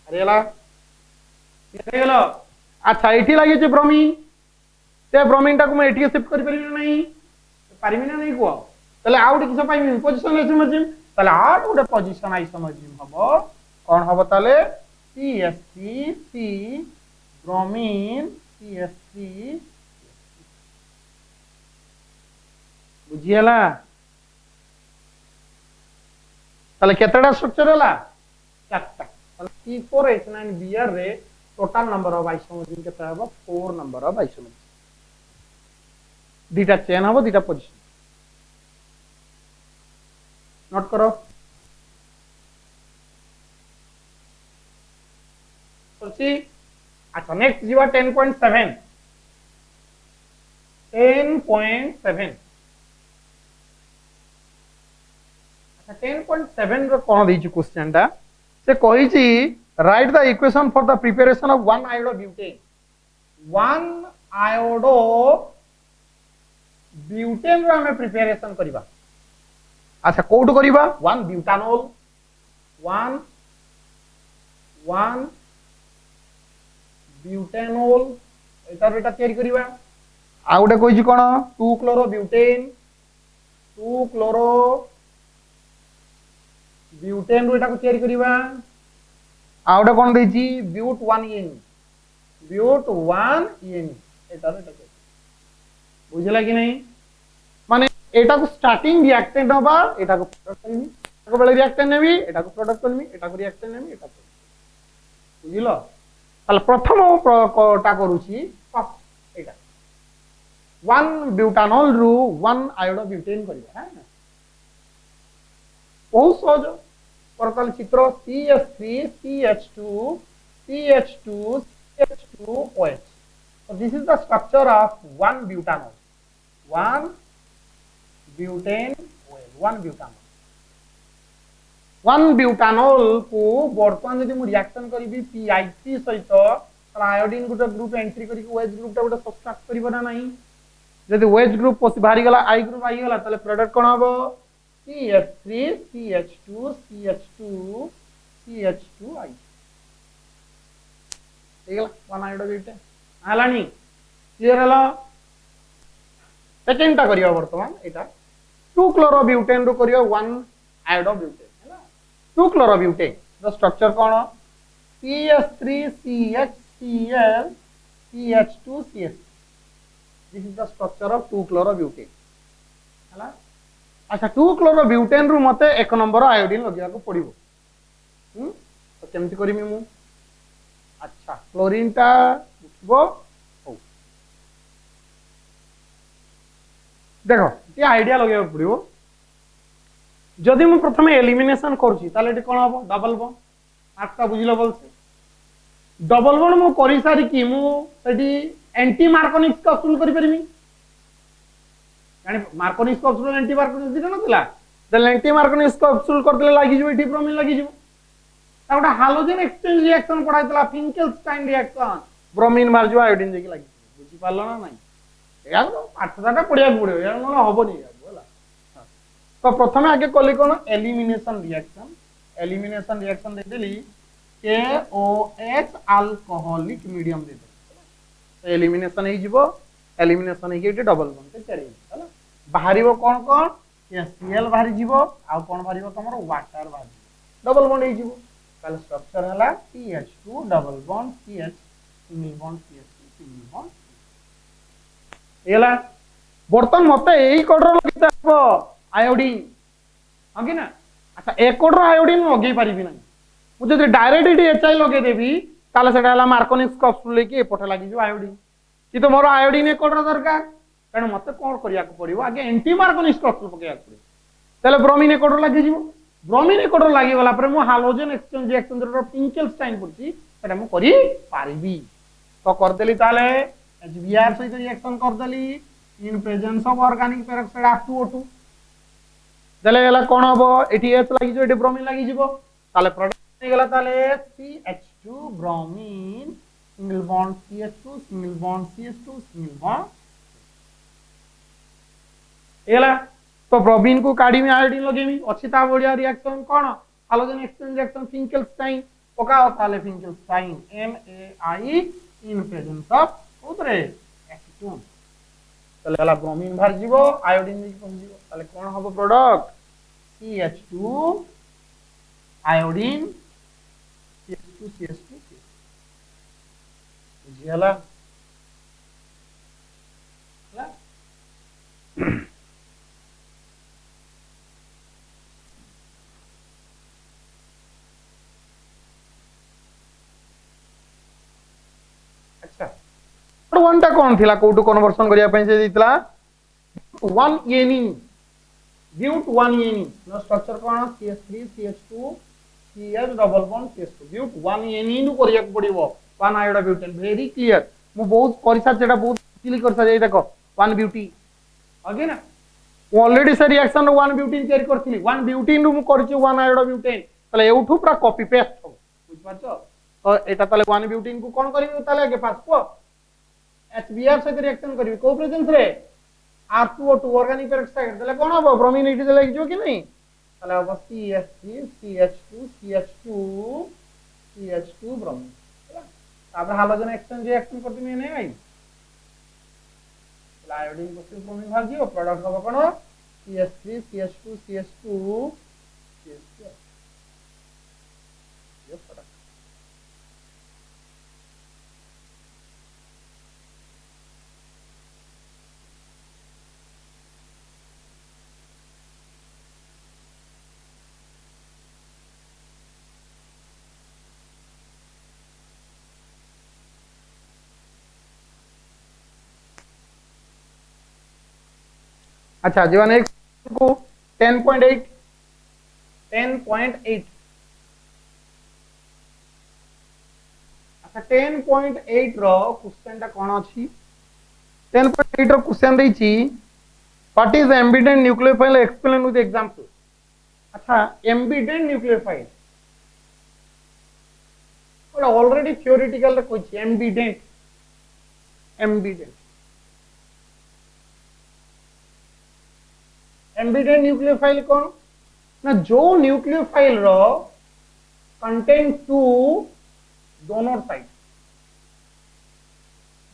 अरे हला के गेलो अच्छा एठी लागि जे ब्रोमीन ते ब्रोमीन ताको मु एठी शिफ्ट करि परबी ना नहीं परबी ना नहीं को ताले आउट किस पाइबी पोजीशन आइसोमरिज्म ताले आउट गोटे पोजीशन आइसोमरिज्म हबो कोन हबो ताले CH3 C ब्रोमीन CH3 बुझियला ताले केतडा स्ट्रक्चर हला चारटा ताले C4H9Br रे टोटल नंबर ऑफ आइसोमरिज्म केता हबो 4 नंबर ऑफ आइसोमरिज्म दीटा चेन हबो दीटा पोजीशन नोट करो सोची अच्छा नेक्स्ट जीवा 10.7 10.7 10.7 रो कोन दैछि क्वेश्चन टा से कहिछि write the equation for the preparation of 1 iodo butane 1 iodo butane रो हमें प्रिपरेशन करिबा अच्छा कोड करिबा 1 ब्यूटानोल 1 ब्यूटेनोल एटा तयारी करिबा आ गोटे कहिछि कोन 2 क्लोरो ब्यूटेन 2 क्लोरो ब्यूटेन रो एटा को तयारी करिबा आ गोटे कोन दैछि ब्यूट 1 एन एटा बुझला कि नहीं माने एटा को स्टार्टिंग रिएक्टेंट होबा एटा को प्रोडक्ट करमी एटा को बेले रिएक्टेंट नेबी एटा को प्रोडक्ट करमी एटा को रिएक्टेंट नेबी एटा बुझिलो ताले प्रथम टा करूची एटा 1 ब्यूटानोल रु 1 आयोडो ब्यूटेन करिबा है बहुत सहज परतल चित्र CH3 CH2 CH2 CH2OH so this is the structure of 1 butanol 1 butane oil 1 butanol 1 butanol को वर्तमान यदि मु रिएक्शन करिबी PI3 सहित आयोडीन गुटे ग्रुप एंट्री करी OH ग्रुप टा गुटे सब्सट्रैक्ट करिबो ना नहीं यदि OH ग्रुप पसी बाहरी गला I ग्रुप आई गला तले प्रोडक्ट कोन हबो CH3 CH2 CH2 CH2I ठीक 1 आयोडो ब्यूटेन आलानी क्लियर हला सेकंड टा करियो वर्तमान एटा 2 क्लोरो ब्यूटेन रो करियो 1 आयोडो ब्यूटेन हैला 2 क्लोरो ब्यूटेन द स्ट्रक्चर कोन CH3 CHCl CH2 CH this is the structure of 2 chloro butane हैला अच्छा 2 क्लोरो ब्यूटेन रु मते एक नंबर आयोडीन लगिया को पड़िबो तो केमति करिमि मु अच्छा क्लोरीन टा उठबो देखो ये आइडिया लगे पड़ो जदि मु प्रथम एलिमिनेशन करूची ताले एटी कोन हबो डबल बॉन्ड आठटा बुझिलो बोलसे डबल बॉन्ड मु करि सारी कि मु सेठी एंटी मार्कोनिक्स का अप्रूव करि परिमी यानी मार्कोनिक्स का अप्रूव एंटी मार्कोनिक्स दिनो नथिला द एंटी मार्कोनिक्स का अप्रूव कर देले लागि जो एटी ब्रोमीन लागि जो ताउडा halogen exchange reaction पढाइतला फिंकेल्स्टाइन reaction bromine मार जो आयोडीन जेकी लागि बुझि पारलो ना नहीं या तो पाठदाटा पढिया पड़ियो या न हबो नहीं होला तो प्रथम आगे कली कोन एलिमिनेशन रिएक्शन दे देली KOH अल्कोहलिक मीडियम दे दे एलिमिनेशन हे जिवो एलिमिनेशन हे के डबल बॉन्ड के चढ़ी होला बाहरिबो कोन कोन Cl बाहरी जिवो आ कोन बाहरिबो तमरो वाटर बाहरी डबल बॉन्ड हे जिवो काल स्ट्रक्चर हला CH2 double bond CH single bond CH2 single bond एला बर्तन मते एई कोडर लगिते हबो आयोडीन हगी ना अच्छा एक कोडर आयोडीन लगे पारिबी ना मु जदि डायरेक्ट इटी HI लगे देबी ताले सेटा हला मार्कोनिक्स कप्स लेके एपटे लागि जो आयोडीन कि तो मोर आयोडीन एक कोडर दरकार कारण मते कोन करिया को पड़िबो आगे एंटी मार्कोनिक्स कप्स पकेया पड़िबो ताले ब्रोमीन एक कोडर लागि जिवो ब्रोमीन एक कोडर लागि गला पर मु हालोजन एक्सचेंज रिएक्शन रो फिंकेल्स्टाइन पड़ची सेटा मु करि पारिबी तो कर देली ताले HBr सहित रिएक्शन कर देली in presence of organic peroxide H2O2 देले गेला कोन हबो एटी H लागि जो एटी ब्रोमीन लागि जिवो ताले प्रोडक्ट नै गेला ताले CH2 bromine single bond CH2 single bond CH2 single bond एला तो ब्रोमीन को काडी में आयोडीन लगेमी अछि ता बढ़िया रिएक्शन कोन हालोजन एक्सचेंज रिएक्शन फिंकेल्स्टाइन पकाओ ताले फिंकेल्स्टाइन NaI इन प्रेजेंस ऑफ उतरे एसीटोन तले वाला ब्रोमीन बाहर जीवो आयोडीन जी पहुंच जीवो तले कोन हबो प्रोडक्ट CH2 आयोडीन CH2 बुझियाला अच्छा वन टा कोन थिला कोटू कन्वर्सन करिया पई से दितला 1 एनी ब्यूट 1 एनी नो स्ट्रक्चर कोन CH3 CH2 CH double bond CH2 but 1 ene नु करिया पड़िबो 1 आयोडा ब्यूटेन वेरी क्लियर मु बहुत परिसा जेटा बहुत इजीली करसा जाई देखो 1 ब्यूटी आगे ना ऑलरेडी से रिएक्शन रो 1 ब्यूटेन तयारी करथिली 1 ब्यूटेन रो मु करछि 1 आयोडो ब्यूटेन तले एउठू पूरा कॉपी पेस्ट हो बुझ पाछो तो एटा तले 1 ब्यूटेन को कोन करिवो तले आगे पास को HBr से रिएक्शन करिवो को प्रेजेंस रे R2O2 ऑर्गेनिक पेरोक्साइड तले कोन हो ब्रोमीन इट तले जो कि नहीं तले अब CH3 CH2 CH2 CH2 bromine तापर हाइड्रोजन एक्सचेंज रिएक्शन करती नहीं भाई आयोडीन को ब्रोमीन बाहर जियो प्रोडक्ट हो कोन CH3 CH2 CH2 CH2 ये प्रोडक्ट अच्छा जी नेक्स्ट को 10.8 अच्छा 10.8 रो क्वेश्चन टा कोन अछि 10.8 रो क्वेश्चन दैछि what is ambident nucleophile explain with example अच्छा एम्बिडेंट न्यूक्लियोफाइल और ऑलरेडी थ्योरेटिकल रे कोछि एम्बिडेंट एम्बिडेंट न्यूक्लियोफाइल कौन ना जो न्यूक्लियोफाइल रो कंटेन टू डोनर साइड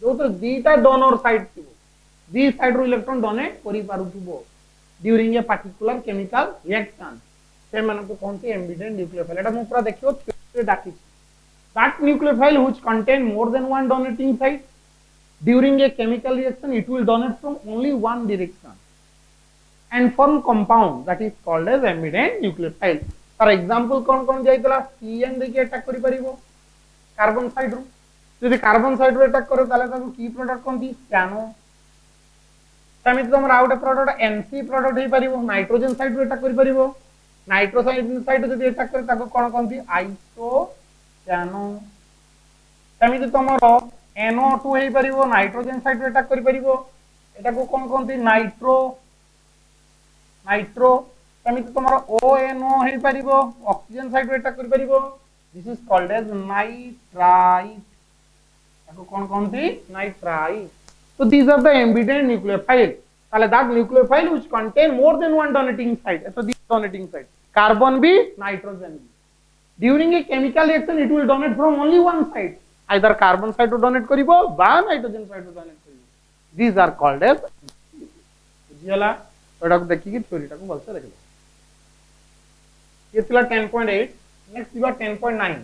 जो तो दीटा डोनर साइड थिबो दी साइड रो इलेक्ट्रॉन डोनेट करि पारुथिबो during a particular chemical reaction से मन को कोनती एम्बिडेंट न्यूक्लियोफाइल एटा मु पूरा देखियो थ्योरी डाकी that nucleophile which contain more than one donating side during a chemical reaction it will donate from only one direction and form compound that is called as ambident nucleophile for example कौन जाइतला CN देखि अटैक करि परिबो कार्बन साइड रो यदि कार्बन साइड रो अटैक करे ताले ताको की प्रोडक्ट कोनती स्कैनो समित तमर आउट प्रोडक्ट NC प्रोडक्ट हे परिबो नाइट्रोजन साइड रो अटैक करि परिबो नाइट्रोजन साइड यदि अटैक करे ताको कोनती आइसो स्कैनो समित तमर NO2 हे परिबो नाइट्रोजन साइड रो अटैक करि परिबो एटा को कोनती नाइट्रो समित तमरो ONO हे परिबो ऑक्सीजन साइड रे अटैक करि परिबो this is called as nitrite ताको कोनती nitrite so these are the ambident nucleophile ताले that nucleophile which contain more than one donating site so this donating site carbon भी nitrogen भी during a chemical reaction it will donate from only one side either carbon side to donate करिवो बा nitrogen side to donate करिवो these are called as बुझियला एटा को देखि कि थ्योरी टा को बलसे देख लो ये थिला 10.8 नेक्स्ट दिबा 10.9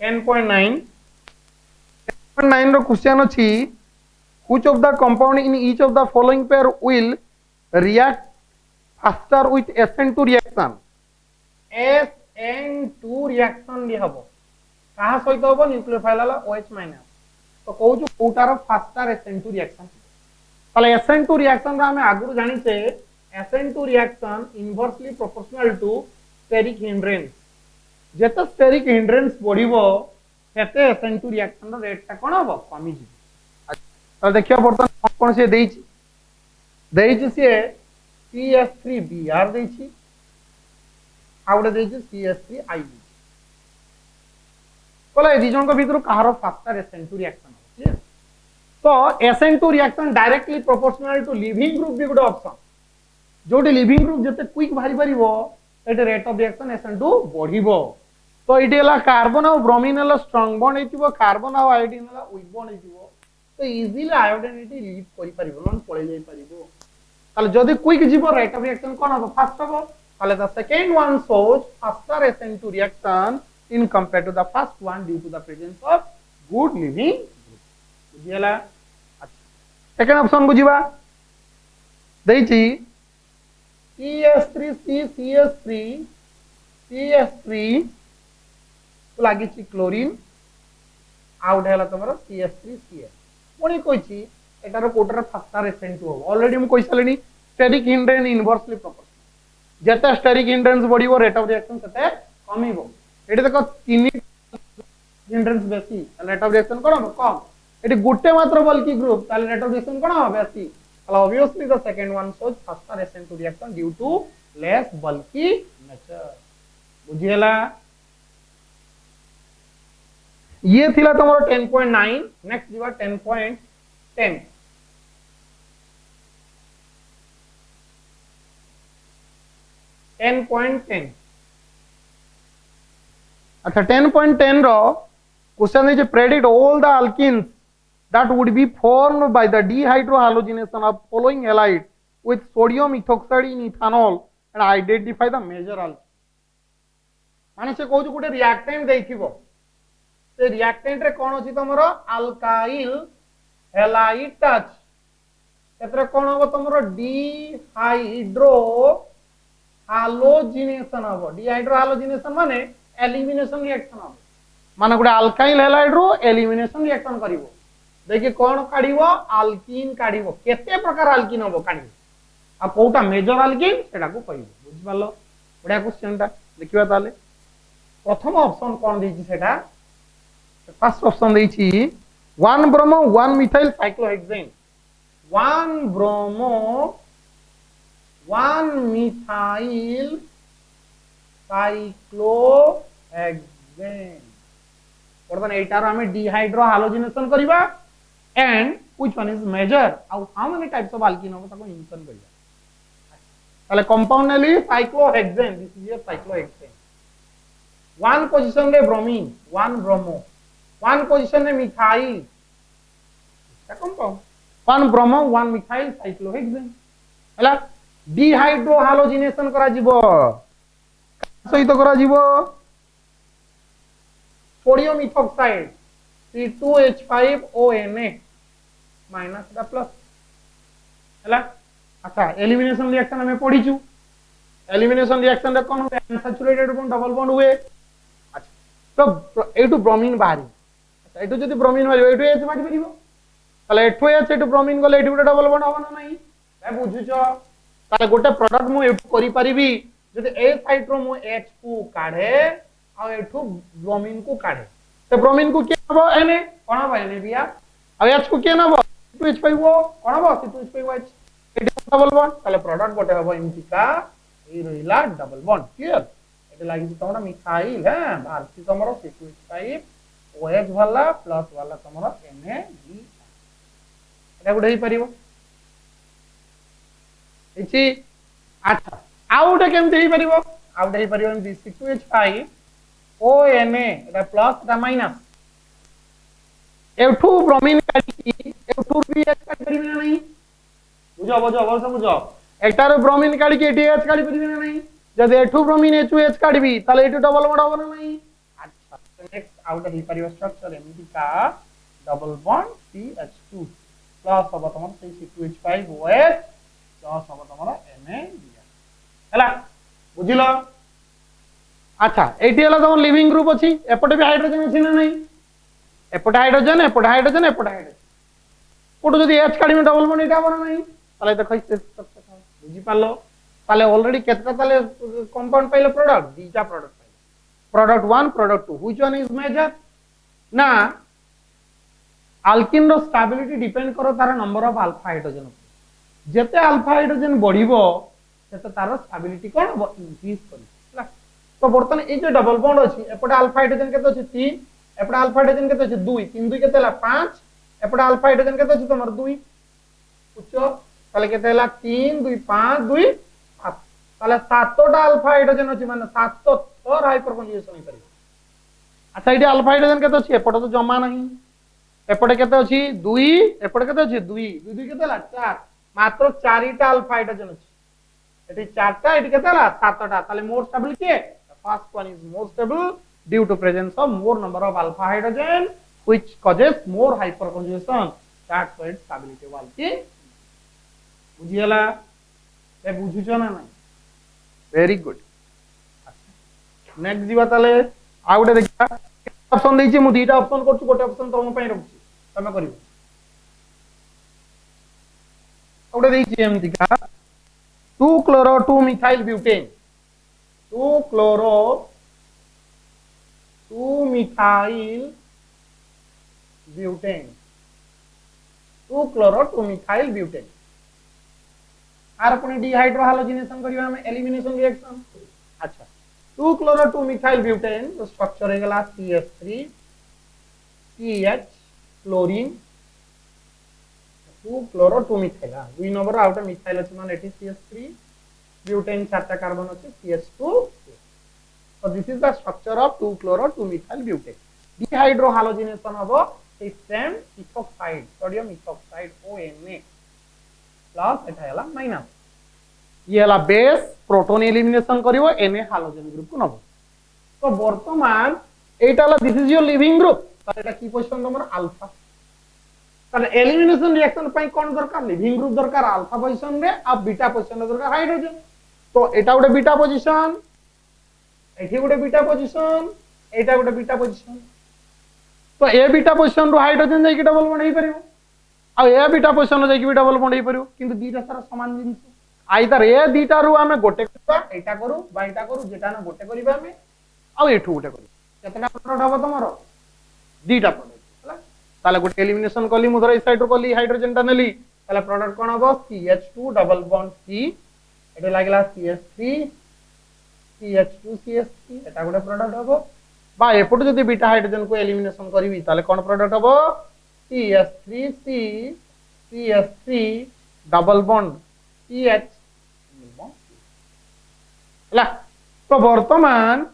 10.9 रो क्वेश्चन अछि which of the compound in each of the following pair will react faster with SN2 reaction SN2 reaction li हबो कहा सहित होबो न्यूक्लियोफाइल वाला OH- तो कहू जो कोटार फास्टर SN2 रिएक्शन ताले SN2 रिएक्शन रा हमें आगु जानि छे SN2 reaction inversely proportional to steric hindrance जेते स्टेरिक हिंड्रेंस बढ़िबो सेते SN2 रिएक्शन रो रेट ता कोन होबो कमी जी तो देखियो बर्तन कोन से देइछि से CH3Br देइछि आउडे देइछि CH3Ib बोला ए दिजन को भीतर कहारो फास्टर SN2 रिएक्शन हो तो SN2 reaction directly proportional to leaving group भी गुड ऑप्शन जोटी लिविंग ग्रुप जते क्विक भारी परिबो एटे रेट ऑफ रिएक्शन SN2 बढ़िबो तो इटेला कार्बन और ब्रोमीन हला स्ट्रांग बॉन्ड हेतिबो कार्बन और आयोडीन हला वीक बॉन्ड हेतिबो तो इजीली आयोडीन इटी लीव करि परिबो नन पळे जाई परिबो ताले जदी क्विक जीवो रेट ऑफ रिएक्शन कोन हो फास्ट हो ताले the second one shows faster SN2 reaction in compared to the first one due to the presence of good living group बुझियला अच्छा सेकंड ऑप्शन बुझिबा दैछि CH3 तो लागि छि क्लोरीन आउट हैला तमरो CH3Cl पुणी कहिछि एटार कोटर फास्टर SN2 हो ऑलरेडी हम कहिसलेनी स्टेरिक हिंड्रेंस इनवर्सली प्रोपोर्शनल जेते स्टेरिक हिंड्रेंस बढ़िबो रेट ऑफ रिएक्शन सेते कमिबो एटे देखो तीन हिंड्रेंस बेसी रेट ऑफ रिएक्शन कोन हो कम एटी गुटे मात्र बल्कि ग्रुप ताले रेट ऑफ रिएक्शन कोन हो बेसी ताले obviously the second one shows faster ascent to reaction due to less bulky nature बुझियला ये थिला तमरो 10.9 नेक्स्ट जीवा 10.10 10.10 अच्छा 10.10 रो question is predict all the alkenes that would be formed by the dehydrohalogenation of following halide with sodium ethoxide in ethanol and identify the major alkene माने से कहू गोटे रिएक्टेंट देखिबो से रिएक्टेंट रे कोन अछि तमरो अल्काइल हैलाइड टच एतरे कोन हो तमरो डिहाइड्रो हालोजिनेशन हो डिहाइड्रो हालोजिनेशन माने एलिमिनेशन रिएक्शन हो माने गोटे अल्काइल हैलाइड रो एलिमिनेशन रिएक्शन करिवो देखि कोन काढिवो अल्कीन काढिवो केते प्रकार अल्कीन होबो काढिवो आ कोटा मेजर अल्कीन सेटा को कहिवो बुझ पालो बढिया क्वेश्चन ता देखिबा ताले प्रथम ऑप्शन कौन देछि सेटा फर्स्ट ऑप्शन देछि 1 bromo 1 methyl cyclohexane 1 bromo 1 methyl cyclohexane वर्तमान एटार हमें डिहाइड्रो हालोजिनेशन करबा and which one is major how many types of alkene हो ताको मेंशन करबा ताले कंपाउंड नेली cyclohexane this is a cyclohexane one position रे bromine one bromo one position रे methyl compound one bromo one methyl cyclohexane हला डिहाइड्रो हालोजिनेशन करा जीवो सहित करा जीवो सोडियम इथॉक्साइड C2H5ONA माइनस दा प्लस हला अच्छा एलिमिनेशन रिएक्शन हमें पढ़ीचू एलिमिनेशन रिएक्शन रे कोन हुए अनसैचुरेटेड बॉन्ड डबल बॉन्ड हुए तो एटू ब्रोमीन बाहरी अच्छा एटू जदी ब्रोमीन बाहरी एटू एच बाहरी परिबो ताले एटू एच एटू ब्रोमीन गले एटू डबल बॉन्ड होबो ना नहीं ए बुझुचो ताले गोटे प्रोडक्ट मु एटू करि परिबी जदी ए साइड रो मु एच को काढे आ एटू ब्रोमीन को काढे ते ब्रोमीन को के हबो एने कोन हबो एने बिया आ एच को के नबो C2H5O कोन हबो C2H5OH एटू डबल बॉन्ड ताले प्रोडक्ट गोटे हबो इमतिका ए रहिला डबल बॉन्ड क्लियर एटा लागि तमरा मिथाइल है भारती तमरो C2H5OH वाला प्लस वाला तमरो NaB एटा गुडे ही परिबो एछि अच्छा आउट केमते ही परिबो आउट ही परिबो C2H5ONA एटा प्लस एटा माइनस एठू ब्रोमीन काटी एठू भी एच काटी परिबे नहीं बुझो बुझो वर्ष बुझो एकटार ब्रोमीन काढी के एच काढी परिबे नहीं जदि एठू ब्रोमीन एच काढबी ताले एठू डबल बॉन्ड होबो ना नहीं अच्छा नेक्स्ट आउट ही परिबो स्ट्रक्चर एमडी का डबल बॉन्ड CH2 प्लस होबो तमर C2H5OH प्लस होबो तमर NaBr हला बुझिलो अच्छा एटी हला तमर लिविंग ग्रुप अछि एपटे भी हाइड्रोजन अछि ना नहीं एपटे हाइड्रोजन एपटे हाइड्रोजन एपटे हाइड्रोजन कोटो जदि H काढी में डबल बॉन्ड एटा होबो ना नहीं ताले देखै स्ट्रक्चर बुझि पालो ताले ऑलरेडी केतना ताले कंपाउंड पाइले प्रोडक्ट दीटा प्रोडक्ट पाइले product 1 product 2 which one is major ना अल्किन रो स्टेबिलिटी डिपेंड करो तार नंबर ऑफ अल्फा हाइड्रोजन जेते अल्फा हाइड्रोजन बढ़िबो सेते तार स्टेबिलिटी कोन इंक्रीज करिला तो बर्तन ए जे डबल बॉन्ड अछि एपटे अल्फा हाइड्रोजन केते अछि 3 एपटे अल्फा हाइड्रोजन केते अछि 2 3 2 केते ला 5 एपटे अल्फा हाइड्रोजन केते अछि तमर 2 उच्च ताले केते ला 3 2 5 2 7 ताले 7टा अल्फा हाइड्रोजन अछि माने 7 थर हाइपर कन्जुगेशन करियो अच्छा इडी अल्फा हाइड्रोजन केते अछि एपटे तो जमा नहीं एपटे केते अछि 2 एपटे केते अछि 2 2 2 केते ला 4 मात्र 4टा अल्फा हाइड्रोजन अछि एटी 4टा एटी केते ला 7टा ताले मोर स्टेबल के first one is more stable due to presence of more number of alpha hydrogen which causes more hyper conjugation that its stability वाल की बुझियला ए बुझुचो ना नहीं वेरी गुड नेक्स्ट जीवा ताले आ गुटे देखा ऑप्शन देछि मु दीटा ऑप्शन करछु गोटे ऑप्शन तम पई रखछि तमे करिवो गुटे देछि एमति का 2 chloro 2 methyl butane 2 chloro 2 methyl butane, 2 chloro 2 methyl butane। Are पुणी डिहाइड्रोहालोजिनेशन करियो हम एलिमिनेशन रिएक्शन। अच्छा 2 chloro 2 methyl butane तो स्ट्रक्चर हे गला CH3 CH chlorine 2 chloro 2 methyl हा 2 नंबर आउट मिथाइल अछि माने एठी CH3 ब्यूटेन चारटा कार्बन अछि CH2। so this is the structure of 2 chloro 2 methyl butane। Dehydrohalogenation हबो ए same ethoxide sodium ethoxide ONA plus एटा हला माइनस ये हला बेस प्रोटॉन एलिमिनेशन करिवो Na हालोजन ग्रुप को नबो। तो वर्तमान एटा हला this is your leaving group तर एटा की पोजीशन नंबर अल्फा तर एलिमिनेशन रिएक्शन पई कोन दरकार लिविंग ग्रुप दरकार अल्फा पोजीशन रे अब बीटा पोजीशन दरकार हाइड्रोजन। तो एटा गोटे बीटा पोजीशन एठी गोटे बीटा पोजीशन एटा गोटे बीटा पोजीशन। तो ए बीटा पोजीशन रो हाइड्रोजन जाई कि डबल बॉन्ड हे परिबो आ ए बीटा पोजीशन रो जाई कि डबल बॉन्ड हे परिबो किंतु बीटा सारा समान जिंस आइदर ए बीटा रो हमें गोटे करबा एटा करू बा एटा करू जेटा ना गोटे करबा हमें आ एठू गोटे करू केतना प्रोडक्ट हबो तमरो दीटा प्रोडक्ट हला ताले गोटे एलिमिनेशन कली मु धर ए साइड रो कली हाइड्रोजन टा नेली ताले प्रोडक्ट कोन हबो CH2 डबल बॉन्ड C एटा लागला CH3 CH2 CH3 एटा गोटे प्रोडक्ट हबो बा एपट जदि बीटा हाइड्रोजन को एलिमिनेशन करबी ताले कोन प्रोडक्ट हबो CH3C CH3 double bond CH हला। तो वर्तमान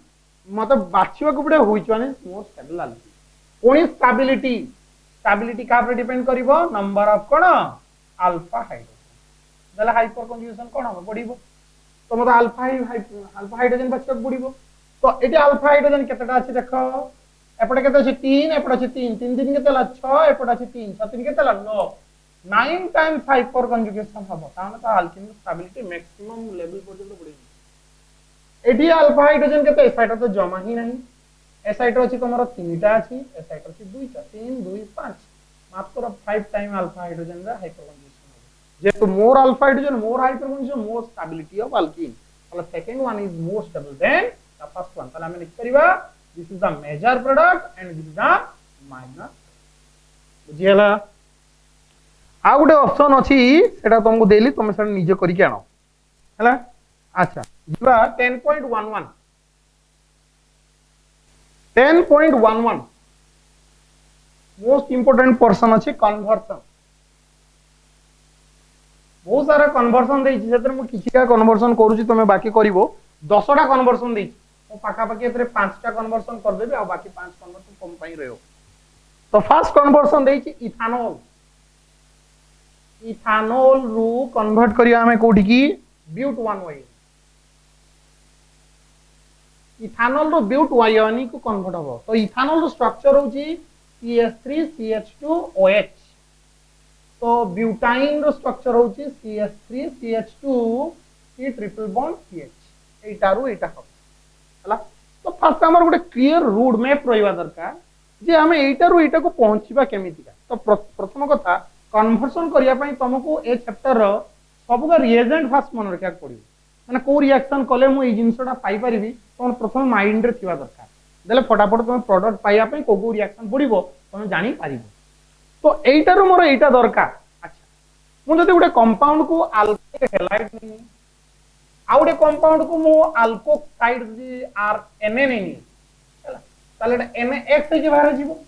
मत बाछिवा को बडे होई छने मोर स्टेबल आली कोनी स्टेबिलिटी स्टेबिलिटी का पर डिपेंड करिवो नंबर ऑफ कोन अल्फा हाइड्रोजन दला हाइपर कंजुगेशन कोन हो पडिबो तो मत अल्फा हाइड्रोजन बाछिवा को पडिबो। तो एटी अल्फा हाइड्रोजन केतेटा अछि देखो एपटे केते अछि 3 एपटे अछि 3 3 दिन केतेला 6 एपटे अछि 3 6 दिन केतेला 9 9 टाइम्स हाइपर कंजुगेशन हबो ताने तो अल्किन स्टेबिलिटी मैक्सिमम लेवल पर्यंत पडिबो। एटी अल्फा हाइड्रोजन केते साइड तो जमा ही नहीं ए साइड अछि तमरो 3टा अछि ए साइड अछि 2टा 3 2 5 मात्र 5 टाइम अल्फा हाइड्रोजन रा हाइपर कंजुगेशन जे तो more alpha hydrogen more hyper conjugation more stability of alkene मतलब second one is more stable than the first one ताले हम लिख परिबा this is the major product and this is the minor बुझियला। आ गुटे ऑप्शन अछि सेटा तुमको देली तुम सेटा निजे करि के आनो हला। अच्छा जीवा 10.11 10.11 मोस्ट इंपोर्टेंट पर्सन अछि कन्वर्सन बहुत सारा कन्वर्सन देछि सेतर मु किछिका कन्वर्सन करूछि तमे बाकी करिवो 10टा कन्वर्सन देछि मु पाका पाकी एतरे 5टा कन्वर्सन कर देबे आ बाकी 5 कन्वर्सन कम पई रहयो। तो फर्स्ट कन्वर्सन देछि इथानॉल इथानॉल रु कन्वर्ट करिया हमें कोठी की ब्यूट 1 वाई इथानॉल रो ब्यूट आयनिक को कन्वर्ट हो। तो इथानॉल रो स्ट्रक्चर होची CH3 CH2 OH तो ब्यूटाइन रो स्ट्रक्चर होची CH3 CH2 C triple bond CH एटारू एटा हला। तो फर्स्ट हमर गोटे क्लियर रोड मैप रहिबा दरकार जे हमें एटारू एटा को पहुंचीबा केमितिका। तो प्रथम कथा कन्वर्सन करिया पई तुमको ए चैप्टर रो सब का रिएजेंट फर्स्ट मन रखा पड़िबो माने को रिएक्शन कले मु ए जिंसटा पाई परिबी तुम प्रथम माइंड रे थिबा दरकार देले फटाफट तुम प्रोडक्ट पाइया पई को रिएक्शन पड़िबो तुम जानि पारिबो। तो एटारू मोर एटा दरकार। अच्छा मु जदि गुटे कंपाउंड को अल्काइल हैलाइड नहीं आ गुटे कंपाउंड को मु अल्कोक्साइड जी आर Na नहीं हला ताले NaX के बाहर जीवो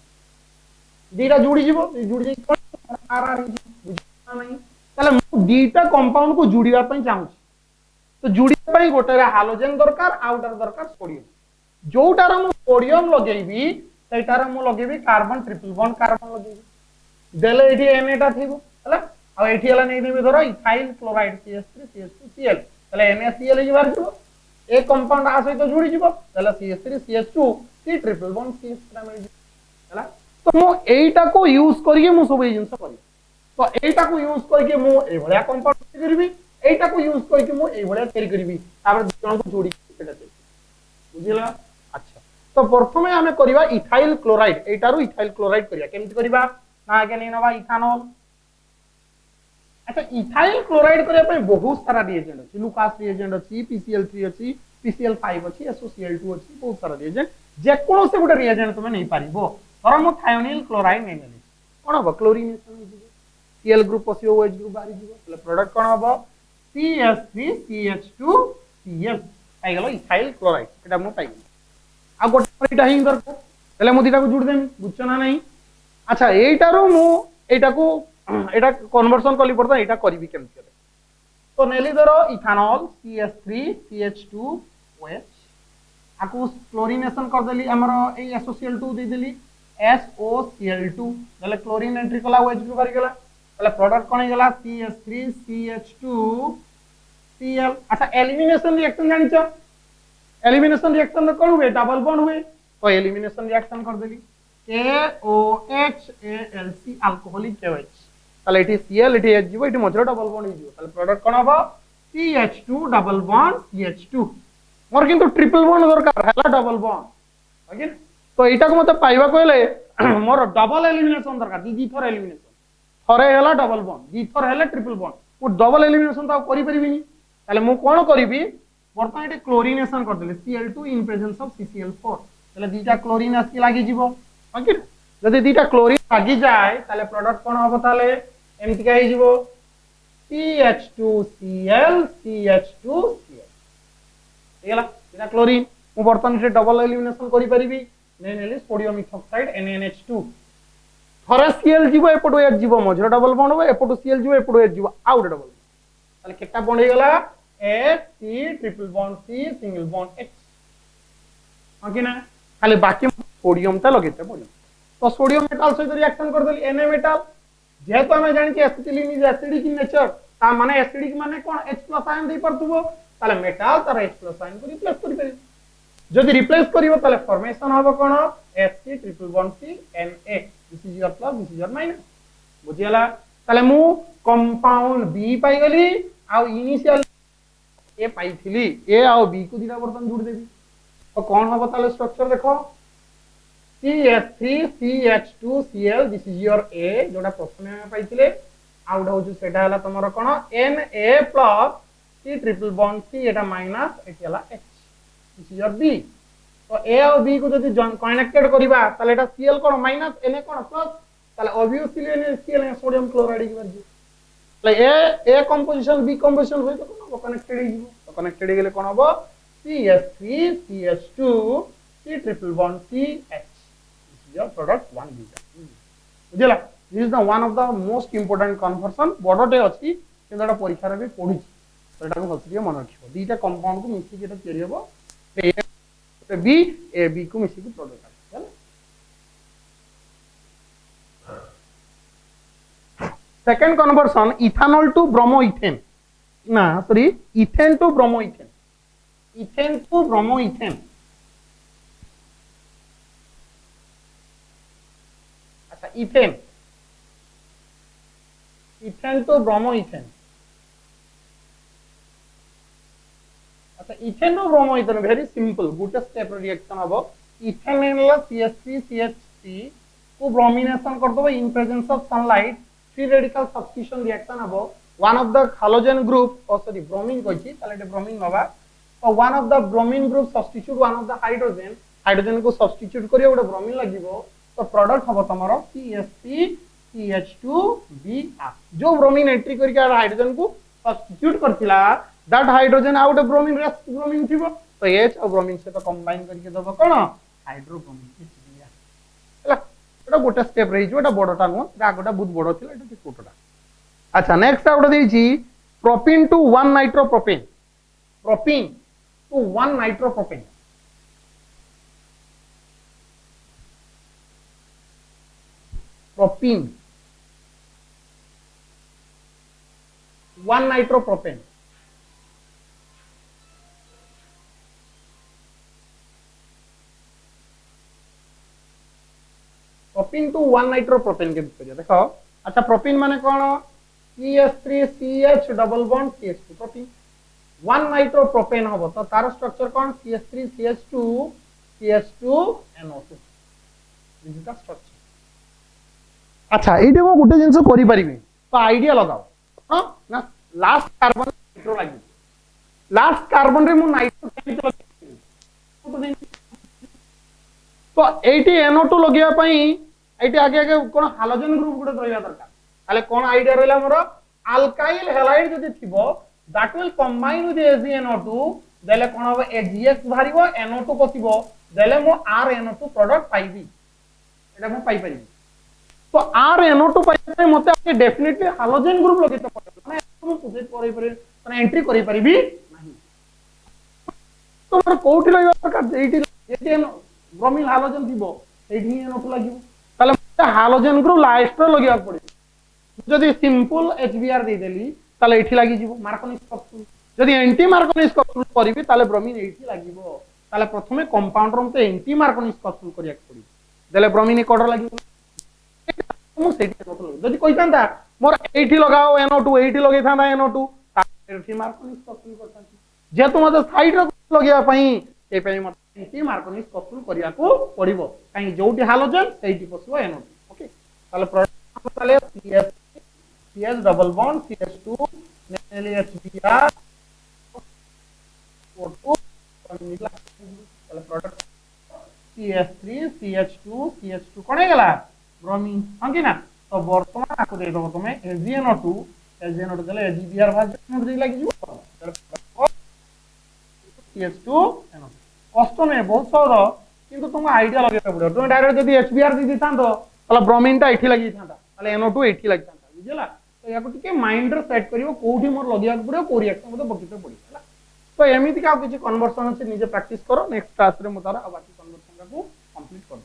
दीटा जुड़ी जीवो जुड़ी जाई आर बुझना नहीं ताले मु दीटा कंपाउंड को जुड़ीबा पई चाहू तो जुड़ीबा पई गोटे हालोजन दरकार आउटर दरकार सोडियम जोटार मु सोडियम लगेबी सेटार मु लगेबी कार्बन ट्रिपल बॉन्ड कार्बन लगेबी देले एठी Na टा थिबो हला आ एठी हला नै देबे धरो इथाइल क्लोराइड CH3 CH2Cl तले NaCl के बाहर जीवो ए कंपाउंड आ सहित जुड़ी जीवो तले CH3 CH2 C triple bond CH3 मिल हला। तो मु एटा को यूज करिए मु सब जिंस करी तो एटा को यूज करके मु ए भलिया कंपाउंड करबी एटा को यूज करके मु ए भलिया तयारी करबी तापर दोन को जोड़ी सेटा बुझिला। अच्छा तो प्रथमे हमें करिवा इथाइल क्लोराइड एटारू इथाइल क्लोराइड करिया केमति करिवा ना आगे नै नवा इथानॉल। अच्छा इथाइल क्लोराइड करिया पय बहुत सारा रिएजेंट अछि लुकास रिएजेंट अछि PCl3 अछि PCl5 अछि SOCl2 अछि बहुत सारा रिएजेंट जेको से गोटे रिएजेंट तुम नहीं पारिबो धर मो थायोनिल क्लोराइड नहीं नेली कोन हो क्लोरीनेशन हो जिवो Cl ग्रुप पसियो OH ग्रुप बाहरी जिवो तले प्रोडक्ट कोन हो CS3CH2Cl पाई गेलो इथाइल क्लोराइड एटा मो पाई गेलो आ गोटे एटा हिं दरकार तले मो दिटा को जुड़ देमी बुझछो ना नहीं अच्छा एटारो मो एटा को एटा कन्वर्सन कली पड़ता एटा करबी केमति तो नेली धरो इथानॉल CS3CH2OH आकु क्लोरीनेशन कर देली हमरो ए SOCl2 दे देली SOCl2 तले क्लोरीन एंट्री कला OH ग्रुप बाहरी गेला तले प्रोडक्ट कोन गेला CS3CH2Cl अच्छा एलिमिनेशन रिएक्शन जानि छ एलिमिनेशन रिएक्शन में कोन हुए डबल बॉन्ड हुए तो एलिमिनेशन रिएक्शन कर देली KOHALC अल्कोहलिक KOH ताले इटी Cl इटी H जीवो इटी मझरे डबल बॉन्ड हो जीवो ताले प्रोडक्ट कोन हबो CH2 डबल बॉन्ड CH2 मोर किंतु ट्रिपल बॉन्ड दरकार हला डबल बॉन्ड ओके तो एटा को मते पाइबा कहले मोर डबल एलिमिनेशन दरकार दी थर एलिमिनेशन थरे हला डबल बॉन्ड दी थर हला ट्रिपल बॉन्ड मु डबल एलिमिनेशन तो करि परिबिनी ताले मु कोन करिबी बर्तमान एटे क्लोरीनेशन कर देले Cl2 in presence of CCl4 ताले दीटा क्लोरीन आसी लागि जीवो ओके जदि दीटा क्लोरीन लागि जाय ताले प्रोडक्ट कोन हबो ताले एमति का हिजिवो CH2Cl CH2Cl एला इना क्लोरीन मु बर्तमान से डबल एलिमिनेशन करि परिबी नै नेली सोडियम इथॉक्साइड NaNH2 थरे Cl जीवो एपटो H जीवो मझरे डबल बॉन्ड हो एपटो Cl जीवो एपटो H जीवो आउट डबल ताले केटा बॉन्ड हे गेला H C triple bond C single bond H okay ना खाली बाकी सोडियम ता लगेते पड़ो तो सोडियम मेटल सहित रिएक्शन कर देली Na मेटल जेहेतु हमें जानि कि acetylene is acidic in nature ता माने एसिडिक माने कोन H+ आयन दे परतुबो ताले मेटल तार H+ आयन को रिप्लेस करि परिबो जदि रिप्लेस करिवो ताले फॉर्मेशन हबो कोन Hc triple bond C Na this is your plus this is your minus बुझियला ताले मु कंपाउंड B पाई गली आ इनिशियल ए पाइथिली ए आ B को दिना बर्तन जुड़ देबी तो कौन हबो ताले स्ट्रक्चर देखो CS3CH2Cl this is your A जोडा प्रथमे हम पाइथिले आउट होजु सेटा हला तमरो कोन Na plus C triple bond C Etah minus Etah H this is your B तो A और B को जदि कनेक्टेड करिबा ताले एटा Cl कोन माइनस Na कोन प्लस ताले ऑब्वियसली Cl सोडियम क्लोराइड की वर्जी ताले A कंपोजिशन B कंपोजिशन होय तो कोन कनेक्टेड हे जिवो तो कनेक्टेड हे गेले कोन हबो CH3CH2 C triple bond CH your product 1 beta बुझला this is the one of the most important conversion बडटे अछि केनडा परीक्षा रे भी पढि तो एटा को हसिए मन रखियो दीटा कंपाउंड को मिसी के तैयारी हबो ए बी ए बी को मिसी के प्रोडक्ट चल second conversion ethanol to bromoethane ना sorry ethane to bromoethane ethane to bromoethane ethane ethane to bromoethane अच्छा ethane to bromoethane very simple गुटे स्टेप रिएक्शन हबो इथेन एनला CH3CH3 को ब्रोमिनेशन कर दबो in presence of sunlight free radical substitution reaction हबो one of the halogen group oh sorry bromine कहिछि ताले ब्रोमीन बाबा तो one of the bromine group substitute one of the hydrogen को सब्स्टिट्यूट करियो गोटे ब्रोमीन लागिवो तो प्रोडक्ट हबो तमरो CH3CH2Br जो ब्रोमीन एंट्री करके हाइड्रोजन को सब्स्टिट्यूट करथिला that hydrogen out of bromine rest bromine थिबो तो H और ब्रोमीन से तो कंबाइन करके दबो कोन हाइड्रोब्रोमीन हला एटा गोटे स्टेप रही जो एटा बडटा नो आगोटा बहुत बड़ थिला एटा छोटटा अच्छा नेक्स्ट आउट देछि propene to 1 nitropropane propene to 1 nitropropane propene 1 nitropropane propene to 1 nitropropane के करिया देखो अच्छा प्रोपीन माने कोन CH3CH double bond CH2 propene 1 nitropropane हबो तो तार स्ट्रक्चर कोन CH3CH2 CH2NO2 this is the structure अच्छा एटे को गुटे जिंस करि परिबे तो आईडिया लगाओ हां ना लास्ट कार्बन नाइट्रो लागि लास्ट कार्बन रे मु नाइट्रो केमिकल तो एटी NO2 लगिया पई एटी आगे आगे कोन हालोजन ग्रुप गुडे रहया दरकार ताले कोन आईडिया रहला मोर अल्काइल हैलाइड जदि थिबो that will combine with AgNO2 देले कोन हो AgX भारिबो NO2 पसिबो देले मो RNO2 प्रोडक्ट पाइबी एटा मो पाई परिबी तो RNO2 पाइबे मते आके डेफिनेटली हालोजन ग्रुप लगित पड़े माने मो पुजे करै परे माने एंट्री करै परिबी नाही तो मोर कोठी रहया दरकार एटी ब्रोमीन हालोजन थिबो एठी NO2 लागिबो ताले मते हालोजन ग्रुप लास्ट रे लगिया पड़े जदि सिंपल HBr दे देली ताले एठी लागि जिवो मार्कोनिक कप्सुल जदि एंटी मार्कोनिक कप्सुल करिवि ताले ब्रोमीन एठी लागिवो ताले प्रथमे कंपाउंडर मते एंटी मार्कोनिक कप्सुल करिया पड़ी देले ब्रोमीन कोडर लागिवो मु सेठी NO2 जदि कहितांता मोर एठी लगाओ NO2 एठी लगै थांदा NO2 एठी मार्कोनिक कप्सुल करतांती जे तुम मते साइड रे लगिया पई ए पई मते एंटी मार्कोनिक कप्सुल करिया को पड़िबो काई जोटी हालोजन सेठी पसबो NO2 ओके ताले प्रोडक्ट ताले CH double bond CH2 namely HBr O2 निकला ताले प्रोडक्ट CH3 CH2 कोन गेला ब्रोमीन हम कि ना तो वर्तमान आको दे दो तुमे AgNO2 देले HBr भाग दे लागि जिवो CH2 कष्ट नहीं बहुत सहज किंतु तुम आइडिया लगे पड़ो तुम डायरेक्ट जदी HBr दी दिथांतो ताले ब्रोमीन ता एठी लागि थांता ताले NO2 एठी लागि थांता बुझला तो या टिके माइंड रे सेट करिवो कोठी मोर लगिया पड़ो को रिएक्शन मते बकिते पड़ी तो एमिति का किछि कन्वर्सन से निजे प्रैक्टिस करो नेक्स्ट क्लास रे मतारा बाकी कन्वर्सन को कंप्लीट कर